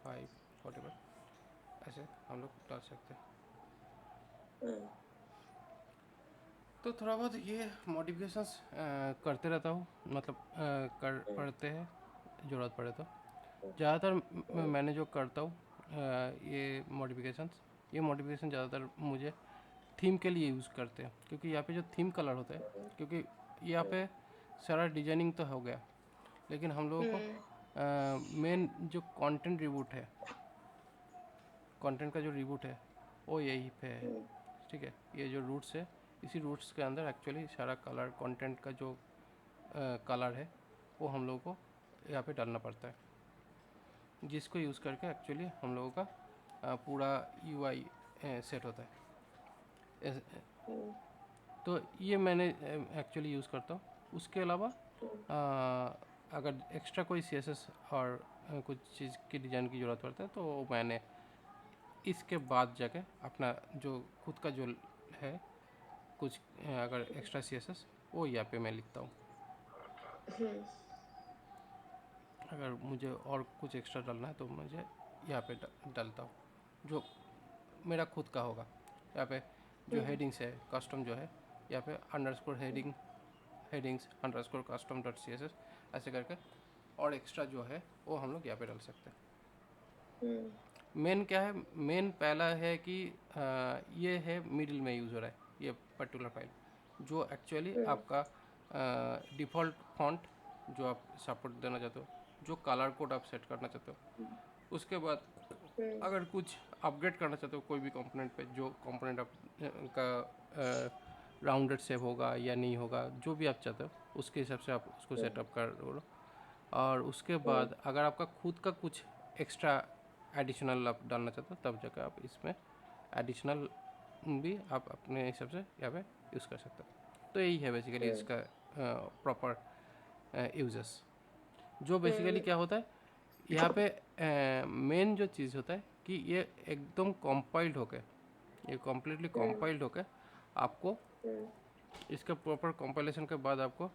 5 whatever ऐसे हम लोग डाल सकते हैं। तो थोड़ा बहुत ये मॉडिफिकेशंस करते रहता हूँ, मतलब कर पड़ते हैं ज़रूरत पड़े तो। ज़्यादातर मैंने जो करता हूँ ये मॉडिफिकेशन ज़्यादातर मुझे थीम के लिए यूज़ करते हैं, क्योंकि यहाँ पे जो थीम कलर होता है, क्योंकि यहाँ पे सारा डिजाइनिंग तो हो गया, लेकिन हम लोगों को मेन जो कंटेंट रिबूट है, कंटेंट का जो रिबूट है वो यही पे है। ठीक है, ये जो रूट्स है, इसी रूट्स के अंदर एक्चुअली सारा कलर, कंटेंट का जो कलर है वो हम लोगों को यहाँ पे डालना पड़ता है, जिसको यूज़ करके एक्चुअली हम लोगों का पूरा यूआई सेट होता है। तो ये मैंने एक्चुअली यूज़ करता हूँ। उसके अलावा अगर एक्स्ट्रा कोई CSS और कुछ चीज़ की डिज़ाइन की ज़रूरत पड़ता है तो मैंने इसके बाद जाके अपना जो खुद का जो है कुछ अगर एक्स्ट्रा CSS वो यहाँ पे मैं लिखता हूँ। अगर मुझे और कुछ एक्स्ट्रा डालना है तो मुझे यहाँ पे डालता हूँ, जो मेरा खुद का होगा। यहाँ पे जो हेडिंग्स है कस्टम जो है, यहाँ पे underscore headings underscore custom dot CSS ऐसे करके, और एक्स्ट्रा जो है वो हम लोग यहाँ पे डाल सकते हैं। मेन क्या है, मेन पहला है कि ये है मिडिल में यूज़ हो रहा है ये पर्टिकुलर फाइल, जो एक्चुअली आपका डिफ़ॉल्ट फॉन्ट जो आप सपोर्ट देना चाहते हो, जो कलर कोड आप सेट करना चाहते हो, उसके बाद अगर कुछ अपग्रेड करना चाहते हो कोई भी कंपोनेंट पे, जो कंपोनेंट आप का राउंडेड शेप होगा या नहीं होगा, जो भी आप चाहते हो उसके हिसाब से आप उसको सेटअप कर लो। और उसके बाद अगर आपका खुद का कुछ एक्स्ट्रा एडिशनल आप डालना चाहते हो तब जाकर आप इसमें एडिशनल भी आप अपने हिसाब से यहाँ पे यूज़ कर सकते हो। तो यही है बेसिकली इसका प्रॉपर यूजेस। जो बेसिकली क्या होता है यहाँ पे मेन जो चीज़ होता है कि ये एकदम कंपाइल्ड होके, ये कम्प्लीटली कंपाइल्ड होके आपको इसका प्रॉपर कंपाइलेशन के बाद आपको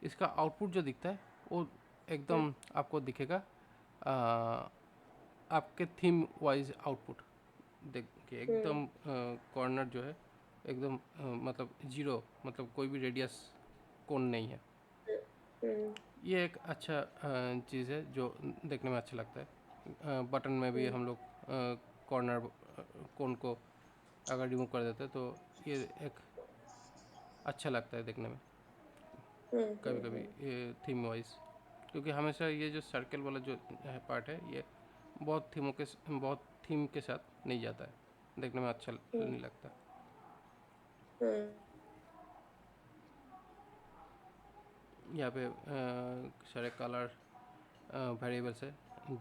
इसका आउटपुट जो दिखता है वो एकदम आपको दिखेगा आपके थीम वाइज आउटपुट देखिए, एकदम कॉर्नर जो है एकदम मतलब जीरो, मतलब कोई भी रेडियस कोण नहीं है। ये एक अच्छा चीज़ है जो देखने में अच्छा लगता है। बटन में भी हम लोग कॉर्नर कोण को अगर रिमूव कर देते तो ये एक अच्छा लगता है देखने में कभी कभी ये थीम वाइज, क्योंकि हमेशा ये जो सर्कल वाला जो पार्ट है ये बहुत थीम के साथ नहीं जाता है, देखने में अच्छा नहीं लगता। यहाँ पे सारे कलर वेरिएबल्स है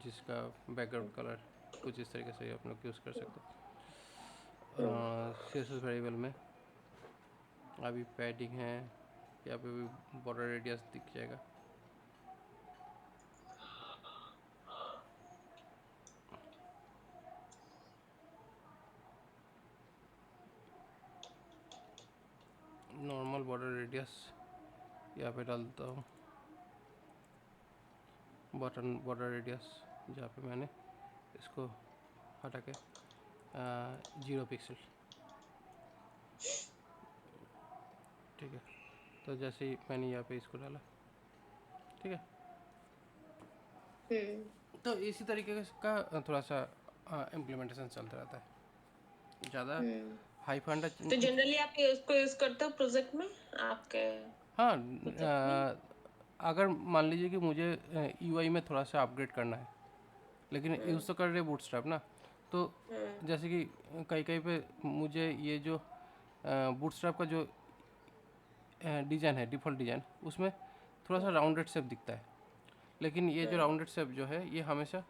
जिसका बैकग्राउंड कलर कुछ इस तरीके से आप लोग यूज़ कर सकते हैं। CSS वेरिएबल में अभी पैडिंग है, यहाँ पे भी बॉर्डर रेडियस दिख जाएगा। नॉर्मल बॉर्डर रेडियस यहाँ पे डालता हूँ, बटन बॉर्डर रेडियस जहाँ पे मैंने इसको हटा के 0 पिक्सल, ठीक है। तो जैसे ही मैंने यहाँ पे इसको डाला, ठीक है, तो इसी तरीके का थोड़ा सा इम्प्लीमेंटेशन चलता रहता है, ज़्यादा हाई फंडा। तो जनरली आप इसको यूज करते हो प्रोजेक्ट में आपके हाँ, प्रोजेक्ट में? अगर मान लीजिए कि मुझे UI में थोड़ा सा अपग्रेड करना है, लेकिन यूज़ तो कर रहे बूटस्ट्रैप ना, तो जैसे कि कहीं कहीं पे मुझे ये जो बूटस्ट्रैप का जो डिज़ाइन है, डिफ़ॉल्ट डिज़ाइन, उसमें थोड़ा सा राउंडेड शेप दिखता है, लेकिन ये जो राउंडेड शेप जो है ये हमेशा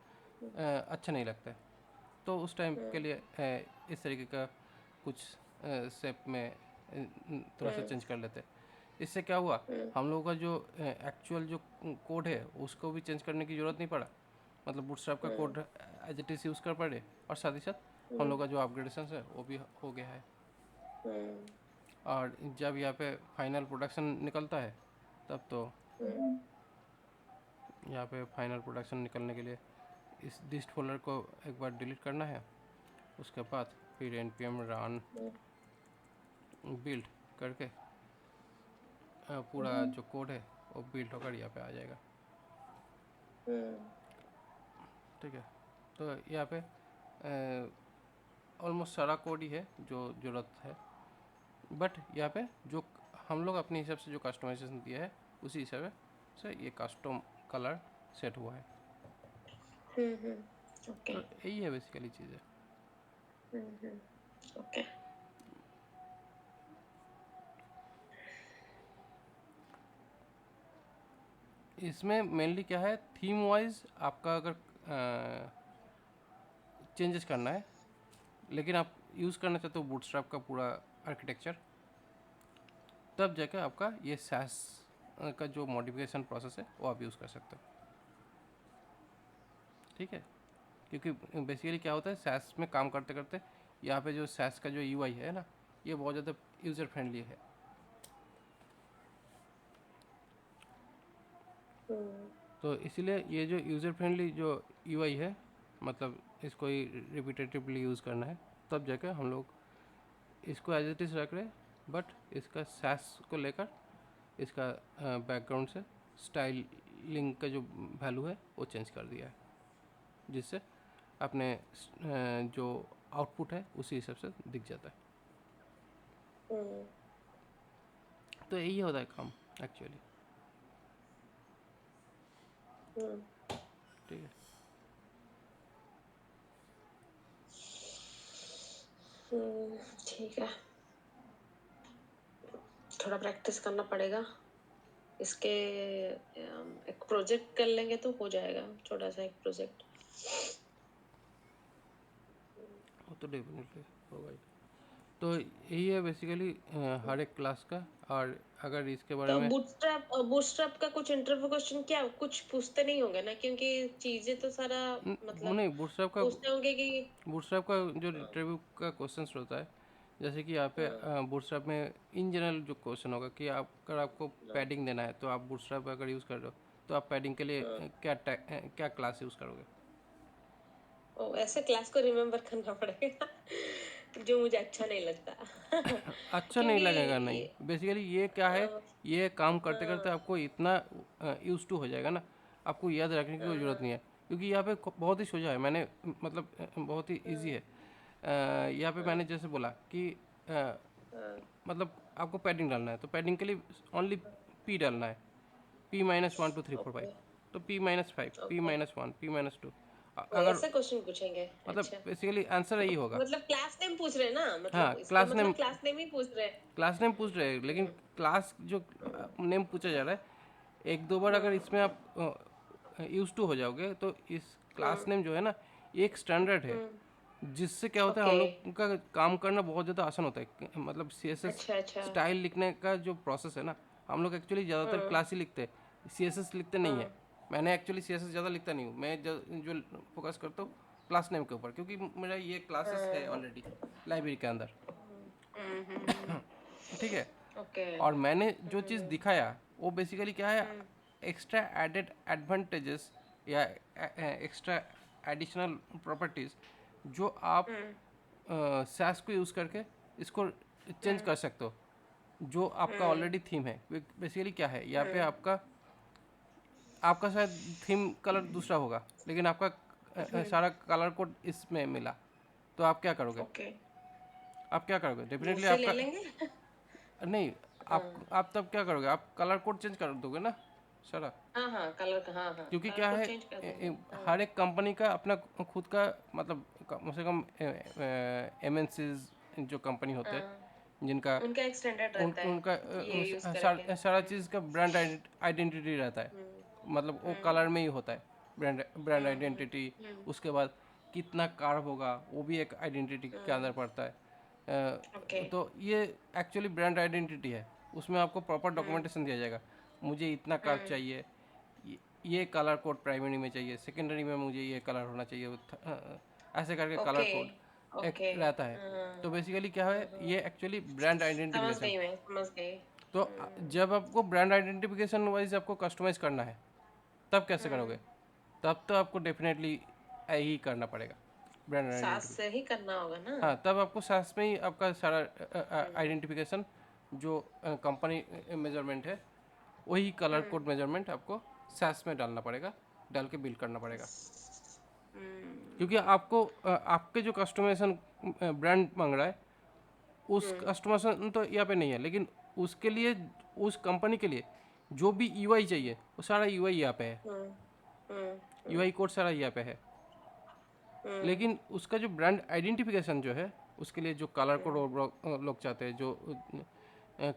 अच्छा नहीं लगता है। तो उस टाइम के लिए इस तरीके का कुछ शेप में थोड़ा सा चेंज कर लेते हैं। इससे क्या हुआ, हम लोगों का जो एक्चुअल जो कोड है उसको भी चेंज करने की ज़रूरत नहीं पड़ा, मतलब बूटस्ट्रैप का code as it is use कर पड़े, और साथ ही साथ हम लोग का जो अपग्रेडेशन है वो भी हो गया है। और जब यहाँ पे फाइनल प्रोडक्शन निकलता है तब तो यहाँ पे फाइनल प्रोडक्शन निकलने के लिए इस डिस्ट फोल्डर को एक बार डिलीट करना है, उसके बाद फिर npm run बिल्ड करके पूरा जो कोड है वो बिल्ड होकर यहाँ पे आ जाएगा, ठीक है। तो यहाँ पे ऑलमोस्ट सारा कोड ही है जो ज़रूरत है, बट यहाँ पे जो हम लोग अपने हिसाब से जो कस्टमाइजेशन दिया है उसी हिसाब से ये कस्टम कलर सेट हुआ है। ओके तो यही है बेसिकली चीज़ है। ओके इसमें मेनली क्या है, थीम वाइज आपका अगर चेंजेस करना है, लेकिन आप यूज़ करना चाहते हो बूटस्ट्रैप का पूरा आर्किटेक्चर, तब जाकर आपका ये सैस का जो मॉडिफिकेशन प्रोसेस है वो आप यूज़ कर सकते हो, ठीक है। क्योंकि बेसिकली क्या होता है, सैस में काम करते करते यहाँ पे जो सैस का जो UI है ना, ये बहुत ज़्यादा यूज़र फ्रेंडली है। तो इसीलिए ये जो यूज़र फ्रेंडली जो UI है, मतलब इसको ही रिपीटेटिवली यूज़ करना है, तब जाके हम लोग इसको एज इट इज़ रख रहे, बट इसका सैस को लेकर इसका बैकग्राउंड से स्टाइलिंग का जो वैल्यू है वो चेंज कर दिया है, जिससे अपने जो आउटपुट है उसी हिसाब से दिख जाता है। तो यही होता है काम एक्चुअली, ठीक है। ठीक है, थोड़ा प्रैक्टिस करना पड़ेगा इसके। एक प्रोजेक्ट कर लेंगे तो हो जाएगा, छोटा सा एक प्रोजेक्ट। वो तो डेफिनेटली होगा ही। तो यही है बेसिकली हर एक क्लास का। और अगर इसके बारे तो में बूटस्ट्रैप का कुछ इंटरव्यू क्वेश्चन क्या कुछ पूछते नहीं होंगे ना, क्योंकि चीजें तो सारा मतलब नहीं, बूटस्ट्रैप का पूछते होंगे कि जो इंटरव्यू का क्वेश्चन होता है, जैसे कि यहाँ पे बूटस्ट्रैप में इन जनरल जो क्वेश्चन होगा कि आप अगर आपको पैडिंग देना है तो आप बूटस्ट्रैप अगर यूज़ कर रहे हो तो आप पैडिंग के लिए क्या क्लास यूज़ करोगे, ओ, ऐसे क्लास को रिमेम्बर करना पड़ेगा जो मुझे अच्छा नहीं लगता अच्छा नहीं क्योंकि लगेगा, नहीं। बेसिकली ये क्या है, अ, ये काम करते करते हाँ, आपको इतना यूज टू हो जाएगा ना, आपको याद रखने की कोई ज़रूरत हाँ, नहीं है। क्योंकि यहाँ पे बहुत ही सोजा है, मैंने मतलब बहुत ही इजी है। यहाँ पे मैंने हाँ, जैसे बोला कि अ, हाँ, मतलब आपको पैडिंग डालना है, तो पैडिंग के लिए ओनली पी डालना है। P-1 2 3 4 5। ओके, तो P-5, ओके। P-1, P-2। वो अगर ऐसे क्वेश्चन पूछेंगे? मतलब अच्छा। बेसिकली आंसर यही होगा। मतलब क्लास नेम पूछ रहे हैं ना? हाँ, मतलब इसका क्लास नेम, मतलब क्लास नेम ही पूछ रहे हैं। क्लास नेम पूछ रहे हैं, लेकिन हुँ, क्लास जो हुँ, नेम पूछा जा रहा है, एक दो बार अगर हुँ, इसमें आप यूज टू हो जाओगे, तो इस क्लास हुँ, नेम जो है ना, ये एक स्टैंडर्ड है, हुँ, जिससे क्या होता है ओके। हम लोग का काम करना बहुत ज़्यादा आसान होता है। मतलब CSS अच्छा, अच्छा। स्टाइल लिखने का जो प्रोसेस है ना, हम लोग एक्चुअली ज़्यादातर हुँ, क्लास ही लिखते हैं, CSS लिखते नहीं हुँ, है। मैंने एक्चुअली CSS ज़्यादा लिखता नहीं हूँ, मैं जो फोकस करता हूँ क्लास नेम के ऊपर, क्योंकि मेरा ये क्लासेस है हुँ, ऑलरेडी लाइब्रेरी के अंदर। हुँ, हुँ, ठीक है। ओके। और मैंने जो चीज़ हुँ, दिखाया वो बेसिकली क्या है, हुँ, एक्स्ट्रा एडेड एडवांटेजेस या एक्स्ट्रा एडिशनल प्रॉपर्टीज़ जो आप हुँ, सैस को यूज़ करके इसको हुँ, चेंज कर सकते हो, जो आपका हुँ, ऑलरेडी थीम है। बेसिकली क्या है, यहाँ पे हुँ, आपका आपका शायद थीम कलर दूसरा होगा, लेकिन आपका हुँ, सारा कलर कोड इसमें मिला, तो आप क्या करोगे? ओके। आप क्या करोगे? डेफिनेटली दूसरे ले आपका लेंगे? नहीं, हाँ। आप तब क्या करोगे? आप कलर कोड चेंज कर दोगे ना सारा। हाँ, हाँ, कलर का हाँ, हाँ, क्योंकि कलर क्या कोड है, चेंज कर देंगे। हाँ, हर एक कंपनी का अपना खुद का मतलब कम से कम MNCs जो कंपनी होते हैं, हाँ, जिनका उनका एक स्टैंडर्ड रहता है, उनका ये यूज़ करेंगे। सारा चीज़ का ब्रांड आइडेंटिटी रहता है। हुँ, मतलब वो हुँ, कलर में ही होता है, ब्रांड ब्रांड हुँ, हुँ, आइडेंटिटी। हुँ, उसके बाद कितना कार्ब होगा, वो भी एक आइडेंटिटी के अंदर हुँ, पड़ता है। ओके। तो ये एक्चुअली ब्रांड आइडेंटिटी है, उसमें आपको प्रॉपर हुँ, डॉक्यूमेंटेशन दिया जाएगा। मुझे इतना कार्ब हुँ, चाहिए, ये ये कलर कोड प्राइमरी में चाहिए, सेकेंडरी में मुझे ये कलर होना चाहिए, ऐसे करके कलर ओके, कोड एक ओके। रहता है। तो हाँ, बेसिकली क्या हाँ, है, हाँ, ये एक्चुअली ब्रांड समझ आइडेंटिफिकेशन। गई मैं, समझ गई। तो हुँ, जब आपको ब्रांड आइडेंटिफिकेशन वाइज आपको कस्टमाइज करना है, तब कैसे हुँ, करोगे? तब तो आपको डेफिनेटली ही करना पड़ेगा ब्रांड सास आइडेंटिफिकेशन। से ही करना होगा ना? हाँ, तब आपको साथ में ही आपका सारा हुँ, आइडेंटिफिकेशन जो कंपनी मेजरमेंट है, वही कलर हुँ, कोड मेजरमेंट आपको सास में डालना पड़ेगा, डाल के बिल करना पड़ेगा। क्योंकि हुँ, आपको आपके जो कस्टमाइजेशन ब्रांड मांग रहा है, उस हुँ, कस्टमाइजेशन तो यहाँ पे नहीं है, लेकिन उसके लिए, उस कंपनी के लिए जो भी UI चाहिए, वो सारा UI यहाँ पे है। हुँ, हुँ, हुँ, UI कोड सारा यहाँ पे है। हुँ, लेकिन उसका जो ब्रांड आइडेंटिफिकेशन जो है, उसके लिए जो कलर हुँ, कोड लोग चाहते हैं, जो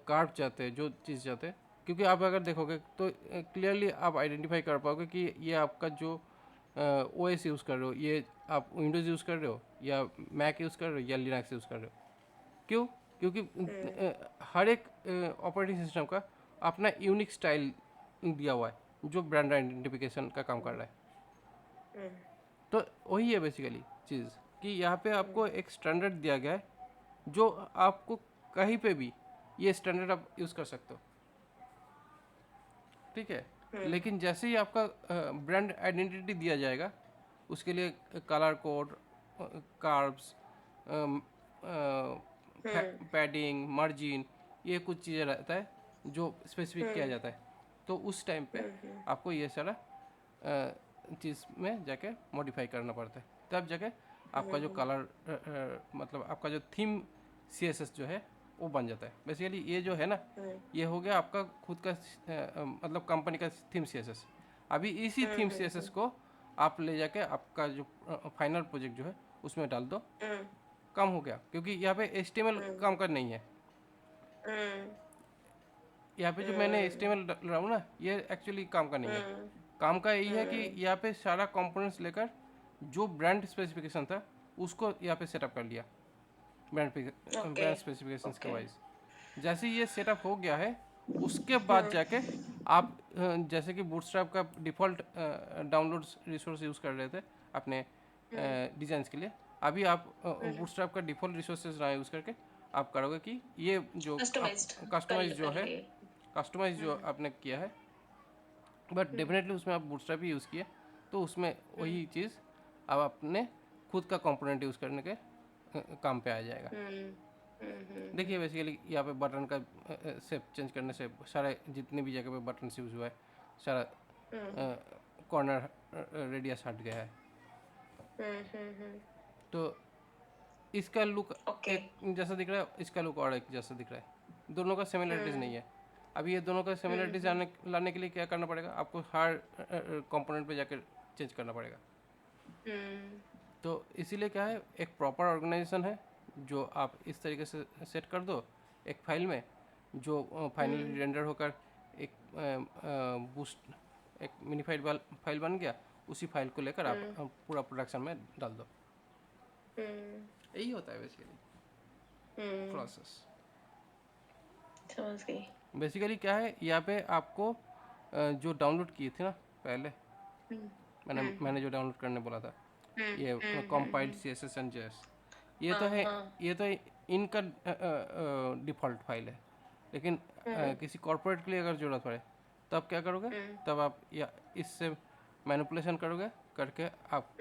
कार्ड चाहते हैं, जो चीज़ चाहते हैं, क्योंकि आप अगर देखोगे तो क्लियरली आप आइडेंटिफाई कर पाओगे कि ये आपका जो OS यूज़ कर रहे हो, ये आप विंडोज़ यूज़ कर रहे हो या मैक यूज़ कर रहे हो या लिनक्स यूज़ कर रहे हो। क्यों? क्योंकि हुँ, हर एक ऑपरेटिंग सिस्टम का अपना यूनिक स्टाइल दिया हुआ है, जो ब्रांड आइडेंटिफिकेशन का काम कर रहा है। हुँ, तो वही है बेसिकली चीज़, कि यहाँ पे हुँ, आपको एक स्टैंडर्ड दिया गया है, जो आपको कहीं पे भी ये स्टैंडर्ड आप यूज़ कर सकते हो। ठीक है। हुँ, लेकिन जैसे ही आपका ब्रांड आइडेंटिटी दिया जाएगा, उसके लिए कलर कोड, कार्ब्स, हुँ, पैडिंग, मार्जिन, ये कुछ चीज़ें रहता है जो स्पेसिफिक किया हुँ, जाता है। तो उस टाइम पे हुँ, हुँ, आपको ये सारा चीज़ में जाके मॉडिफाई करना पड़ता है, तब जाके आपका जो हुँ, कलर मतलब आपका जो थीम CSS जो है वो बन जाता है। बेसिकली ये जो है ना, हुँ, ये हो गया आपका खुद का मतलब कंपनी का थीम CSS। अभी इसी हुँ, थीम हुँ, CSS को आप ले जाके आपका जो फाइनल प्रोजेक्ट जो है उसमें डाल दो, हुँ, काम हो गया। क्योंकि यहाँ पे HTML हुँ, काम का नहीं है। हुँ, यहाँ पे जो मैंने HTML डाल रहा हूँ ना, ये एक्चुअली काम का नहीं है। हुँ, काम का यही है कि हुँ, यहाँ पे सारा कंपोनेंट्स लेकर जो ब्रांड स्पेसिफिकेशन था, उसको यहाँ पे सेटअप कर लिया, ओके, ब्रांड स्पेसिफिकेशंस के ओके, वाइज। जैसे ही ये सेटअप हो गया है, उसके बाद हुँ, जाके आप जैसे कि बूटस्ट्रैप का डिफ़ॉल्ट डाउनलोड रिसोर्स यूज़ कर रहे थे अपने हुँ, डिज़ाइंस के लिए, अभी आप हुँ, बूटस्ट्रैप का डिफ़ॉल्ट रिसोर्सेज ना यूज़ करके आप करोगे कि ये जो आप कस्टमाइज़्ड कस्टमाइज जो कर है, लिए। कस्टमाइज जो हुँ, आपने किया है, बट हुँ, डेफिनेटली उसमें आप बूटस्ट्रैप ही यूज़ किए, तो उसमें हुँ, वही चीज़ अब आपने खुद का कंपोनेंट यूज़ करने के काम पे आ जाएगा। देखिए बेसिकली यहाँ पे बटन का शेप चेंज करने से सारे जितने भी जगह पे बटन यूज़ हुआ है सारा कॉर्नर रेडियस हट गया है। तो इसका लुक ओके। एक जैसा दिख रहा है, इसका लुक और एक जैसा दिख रहा है, दोनों का सिमिलरिटीज़ नहीं है। अभी ये दोनों का सिमिलरिटीज लाने के लिए क्या करना पड़ेगा, आपको हर कंपोनेंट पे जाकर चेंज करना पड़ेगा। तो इसीलिए क्या है, एक प्रॉपर ऑर्गेनाइजेशन है जो आप इस तरीके से सेट कर दो एक फाइल में, जो फाइनली रेंडर होकर एक बूस्ट एक मिनीफाइड फाइल बन गया, उसी फाइल को लेकर आप पूरा प्रोडक्शन में डाल दो। यही होता है बेसिकली प्रोसेस। समझ गई। बेसिकली क्या है, यहाँ पे आपको जो डाउनलोड किए थे ना पहले, मैंने जो डाउनलोड करने बोला था, ये कंपाइल्ड CSS एंड JS, ये तो है, ये तो इनका डिफ़ॉल्ट फाइल है। लेकिन किसी कॉर्पोरेट के लिए अगर ज़रूरत पड़े तब क्या करोगे, तब आप या इससे मैनिपुलेशन करोगे, करके आप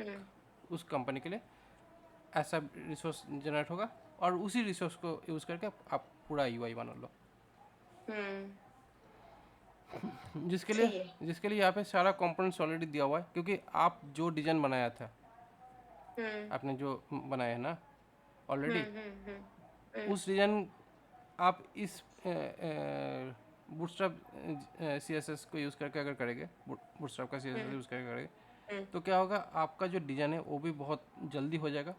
उस कंपनी के लिए ऐसा रिसोर्स जनरेट होगा और उसी रिसोर्स को यूज़ करके आप पूरा UI बना लो। जिसके लिए यहाँ पे सारा कंपोनेंट्स ऑलरेडी दिया हुआ है, क्योंकि आप जो डिज़ाइन बनाया था, आपने जो बनाया है ना ऑलरेडी, उस डिज़ाइन आप इस बूटस्ट्रैप CSS को यूज़ करके अगर करेंगे, बूटस्ट्रैप का CSS यूज़ करके करेंगे, तो क्या होगा, आपका जो डिज़ाइन है वो भी बहुत जल्दी हो जाएगा,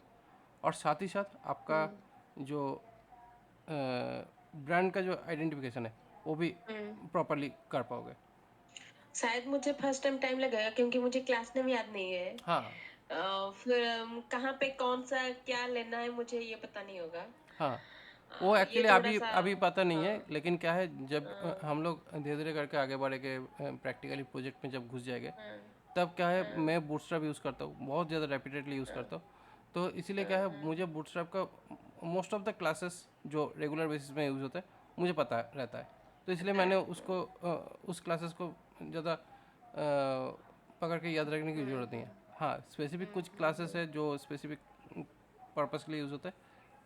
और साथ ही साथ आपका जो ब्रांड का जो आइडेंटिफिकेशन है वो भी प्रॉपरली कर पाओगे। शायद मुझे फर्स्ट टाइम लगेगा, क्योंकि मुझे क्लास नेम याद नहीं है। हाँ फिर कहाँ पे कौन सा क्या लेना है मुझे ये पता नहीं होगा। हाँ, वो ये एक्चुअली थोड़ा अभी सा अभी पता नहीं है, लेकिन क्या है, जब हम लोग धीरे धीरे करके आगे बढ़ेंगे, प्रैक्टिकली प्रोजेक्ट में जब घुस जाएंगे, तब क्या है, मैं बूटस्ट्रैप यूज़ करता हूँ, बहुत ज़्यादा रेपिटेडली यूज़ करता हूँ। तो इसीलिए क्या है, मुझे बूटस्ट्रैप का मोस्ट ऑफ द क्लासेस जो रेगुलर बेसिस में यूज़ होता है मुझे पता रहता है। तो इसलिए मैंने उसको उस क्लासेस को ज़्यादा पकड़ के याद रखने की ज़रूरत नहीं है। हाँ, स्पेसिफिक कुछ क्लासेस है जो स्पेसिफिक पर्पस के लिए यूज़ होता है,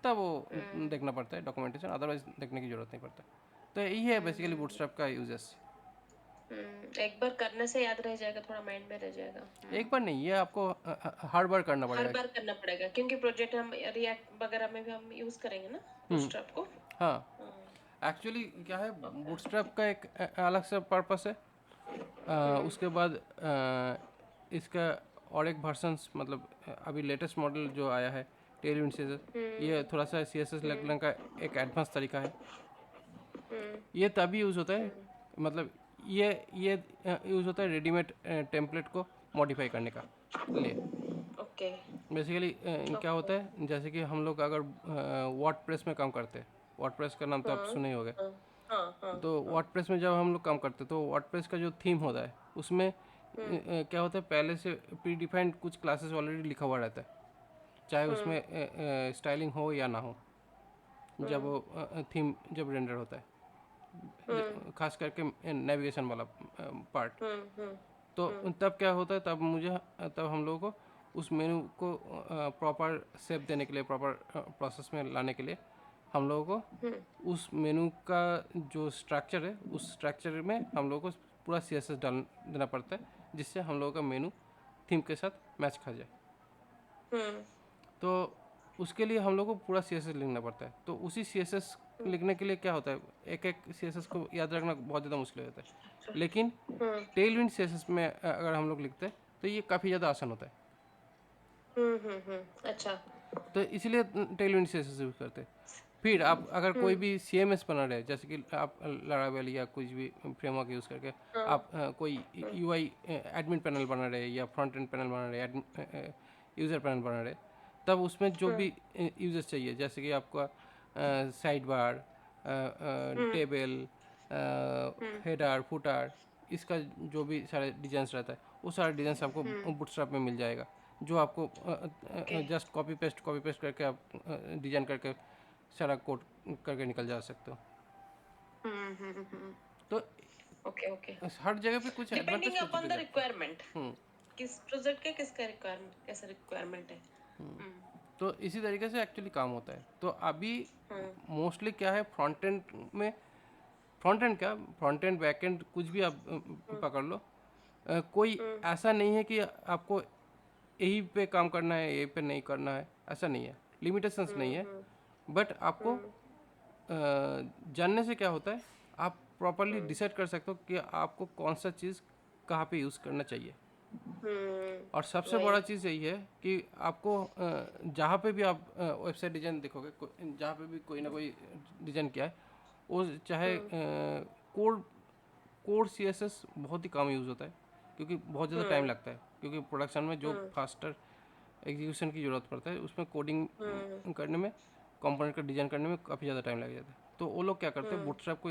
तब वो देखना पड़ता है डॉक्यूमेंटेशन, अदरवाइज देखने की ज़रूरत नहीं पड़ता। तो यही है बेसिकली बूटस्ट्रैप का यूजेस। एक बार करने से याद रह जाएगा, थोड़ा माइंड में रह जाएगा। एक बार नहीं, ये आपको हर बार करना हर पड़ेगा। बार करना पड़ेगा, क्योंकि प्रोजेक्ट हम रिएक्ट वगैरह में भी हम यूज करेंगे ना बूटस्ट्रैप को। हाँ, एक्चुअली क्या है, बूटस्ट्रैप का एक अलग से पर्पस है। उसके बाद इसका और एक वर्जन्स, मतलब अभी लेटेस्ट मॉडल जो आया है टेलविंड CSS, ये थोड़ा सा CSS लिखने का एक एडवांस तरीका है। ये तभी यूज़ होता है, मतलब ये यूज़ होता है रेडीमेड टेम्पलेट को मॉडिफाई करने का लिए। ओके। बेसिकली क्या होता है, जैसे कि हम लोग अगर वर्डप्रेस में काम करते हैं, वर्डप्रेस का नाम तो आप सुने ही होंगे। तो वर्डप्रेस में जब हम लोग काम करते हैं, तो वर्डप्रेस का जो थीम होता है उसमें क्या होता है, पहले से प्री डिफाइंड कुछ क्लासेस ऑलरेडी लिखा हुआ रहता है, चाहे उसमें स्टाइलिंग हो या ना हो, जब वो थीम जब रेंडर होता है, खास करके नेविगेशन वाला पार्ट। तो तब क्या होता है, तब हम लोगों को उस मेनू को प्रॉपर शेप देने के लिए, प्रॉपर प्रोसेस में लाने के लिए, हम लोगों को उस मेनू का जो स्ट्रक्चर है, उस स्ट्रक्चर में हम लोगों को पूरा CSS डाल देना पड़ता है, जिससे हम लोगों का मेनू थीम के साथ मैच खा जाए। तो उसके लिए हम लोग को पूरा CSS लिखना पड़ता है। तो उसी CSS लिखने के लिए क्या होता है, एक एक CSS को याद रखना बहुत ज़्यादा मुश्किल होता है, लेकिन टेलविंड CSS में अगर हम लोग लिखते हैं तो ये काफ़ी ज़्यादा आसान होता है। अच्छा। तो इसलिए टेलविंड CSS यूज़ करते हैं। फिर आप अगर कोई भी CMS बना रहे, जैसे कि आप लारावेल या कुछ भी फ्रेमवर्क यूज़ करके आप कोई UI एडमिन पैनल बना रहे या फ्रंट एंड पैनल बना रहे, यूज़र पैनल बना रहे, तब उसमें जो भी यूजर्स चाहिए, जैसे कि आपका side bar, table, header, footer, इसका जो भी सारे डिजाइंस रहता है, वो सारे डिजाइंस आपको बूटस्ट्रैप में मिल जाएगा, जो आपको जस्ट कॉपी पेस्ट करके आप डिजाइन करके सारा कोड करके निकल जा सकते हो। तो ओके ओके। हर जगह पे कुछ डिपेंडिंग एडवांटेज, कुछ अपॉन द डिसएडवांटेज। रिक्वायरमेंट, किस प्रोजेक्ट के किसका रिक्वायरमेंट, कैसा रिक्वायरमेंट है। तो इसी तरीके से एक्चुअली काम होता है। तो अभी हम्म, मोस्टली क्या है, फ्रंट एंड में, फ्रंट एंड क्या, फ्रंट एंड बैक एंड कुछ भी आप पकड़ लो, कोई हम्म, ऐसा नहीं है कि आपको यही पे काम करना है, यही पे नहीं करना है, ऐसा नहीं है, लिमिटेशंस नहीं है। हम्म, बट आपको हम्म, जानने से क्या होता है, आप प्रॉपरली डिसाइड कर सकते हो कि आपको कौन सा चीज़ कहाँ पे यूज़ करना चाहिए। और सबसे वही। बड़ा चीज़ यही है कि आपको जहाँ पे भी आप वेबसाइट डिज़ाइन देखोगे, जहाँ पे भी कोई ना कोई डिज़ाइन किया है, वो चाहे हम्म, कोड कोड CSS बहुत ही कम यूज़ होता है, क्योंकि बहुत ज़्यादा टाइम हम्म, लगता है, क्योंकि प्रोडक्शन में जो हम्म, फास्टर एग्जीक्यूशन की ज़रूरत पड़ता है, उसमें कोडिंग हम्म, करने में, कंपोनेंट का डिज़ाइन करने में काफ़ी ज़्यादा टाइम लग जाता है। तो वो लोग क्या करते हैं, हम्म, बूटस्ट्रैप को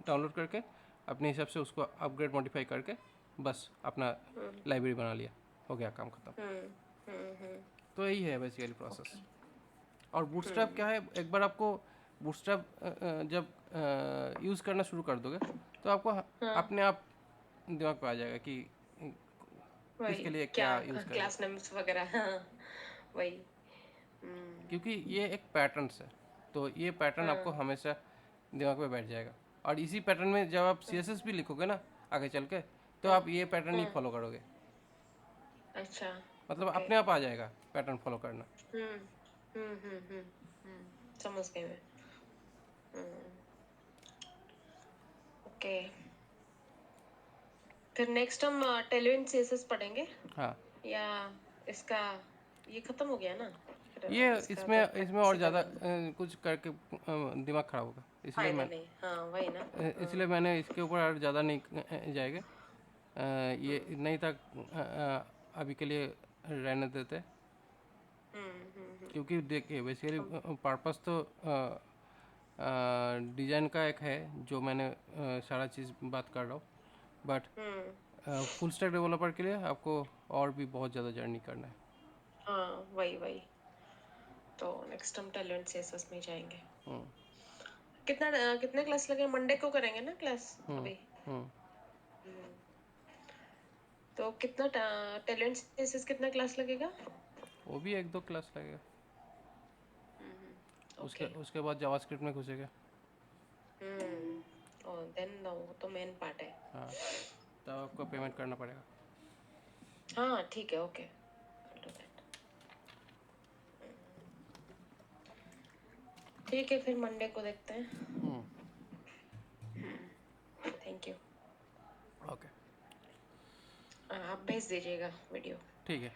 डाउनलोड करके अपने हिसाब से उसको अपग्रेड मॉडिफाई करके बस अपना हम्म, लाइब्रेरी बना लिया, हो गया काम खत्म। हम्म, तो यही है बेसिकली प्रोसेस। ओके। और बूटस्ट्रैप क्या है, एक बार आपको बूटस्ट्रैप जब यूज़ करना शुरू कर दोगे, तो आपको हाँ, अपने आप दिमाग पे आ जाएगा कि वही किसके लिए क्या क्या यूज़ करना है, क्लास नंबर्स वगैरह, हाँ, वही। हम्म, क्योंकि ये एक पैटर्न है। तो ये पैटर्न आपको हाँ, हमेशा दिमाग में बैठ जाएगा। और इसी पैटर्न में जब आप CSS भी लिखोगे ना आगे चल के, तो हाँ, आप ये पैटर्न ही हाँ, फॉलो करोगे, अच्छा, मतलब ओके। अपने आप आ जाएगा पैटर्न फॉलो करना। हम्म, समझ गई मैं। हम्म, ओके। फिर नेक्स्ट हम टेलविन सीएसएस पढ़ेंगे, हाँ, या इसका ये खत्म हो गया ना, फिर ये इसका तो इसमें इसमें प्रैक्टिस और ही ज़्यादा करना है। कुछ करके दिमाग खराब होगा, फायदा नहीं, हाँ वही ना। इसलिए मैंने इसके ऊपर और ज़्यादा नहीं जाएगा। ये हम्म, नहीं तक अभी के लिए रहने देते, हम्म, क्योंकि देखिए बेसिकली हम, पर्पस तो डिज़ाइन का एक है, जो मैंने सारा चीज़ बात कर रहा हूँ। But hmm, full stack developer के लिए आपको और भी बहुत ज़्यादा जर्नी करना है। हाँ वही वही। तो नेक्स्ट हम टेलविन सीएसएस में ही जाएंगे। हम्म, कितने क्लास लगे, मंडे को करेंगे ना क्लास हम्म, अभी। हम्म। हम्म, तो कितना टेलविन सीएसएस कितना क्लास लगेगा। वो भी 1-2 क्लास लगेगा। उसके ओके। उसके बाद जावास्क्रिप्ट में घुसेगा। ओ देन वो तो मेन पार्ट है। हाँ, तब आपको पेमेंट करना पड़ेगा। हाँ ठीक है, ओके। ठीक है, फिर मंडे को देखते हैं। हम्म, थैंक यू। ओके, आप भेज दीजिएगा वीडियो। ठीक है।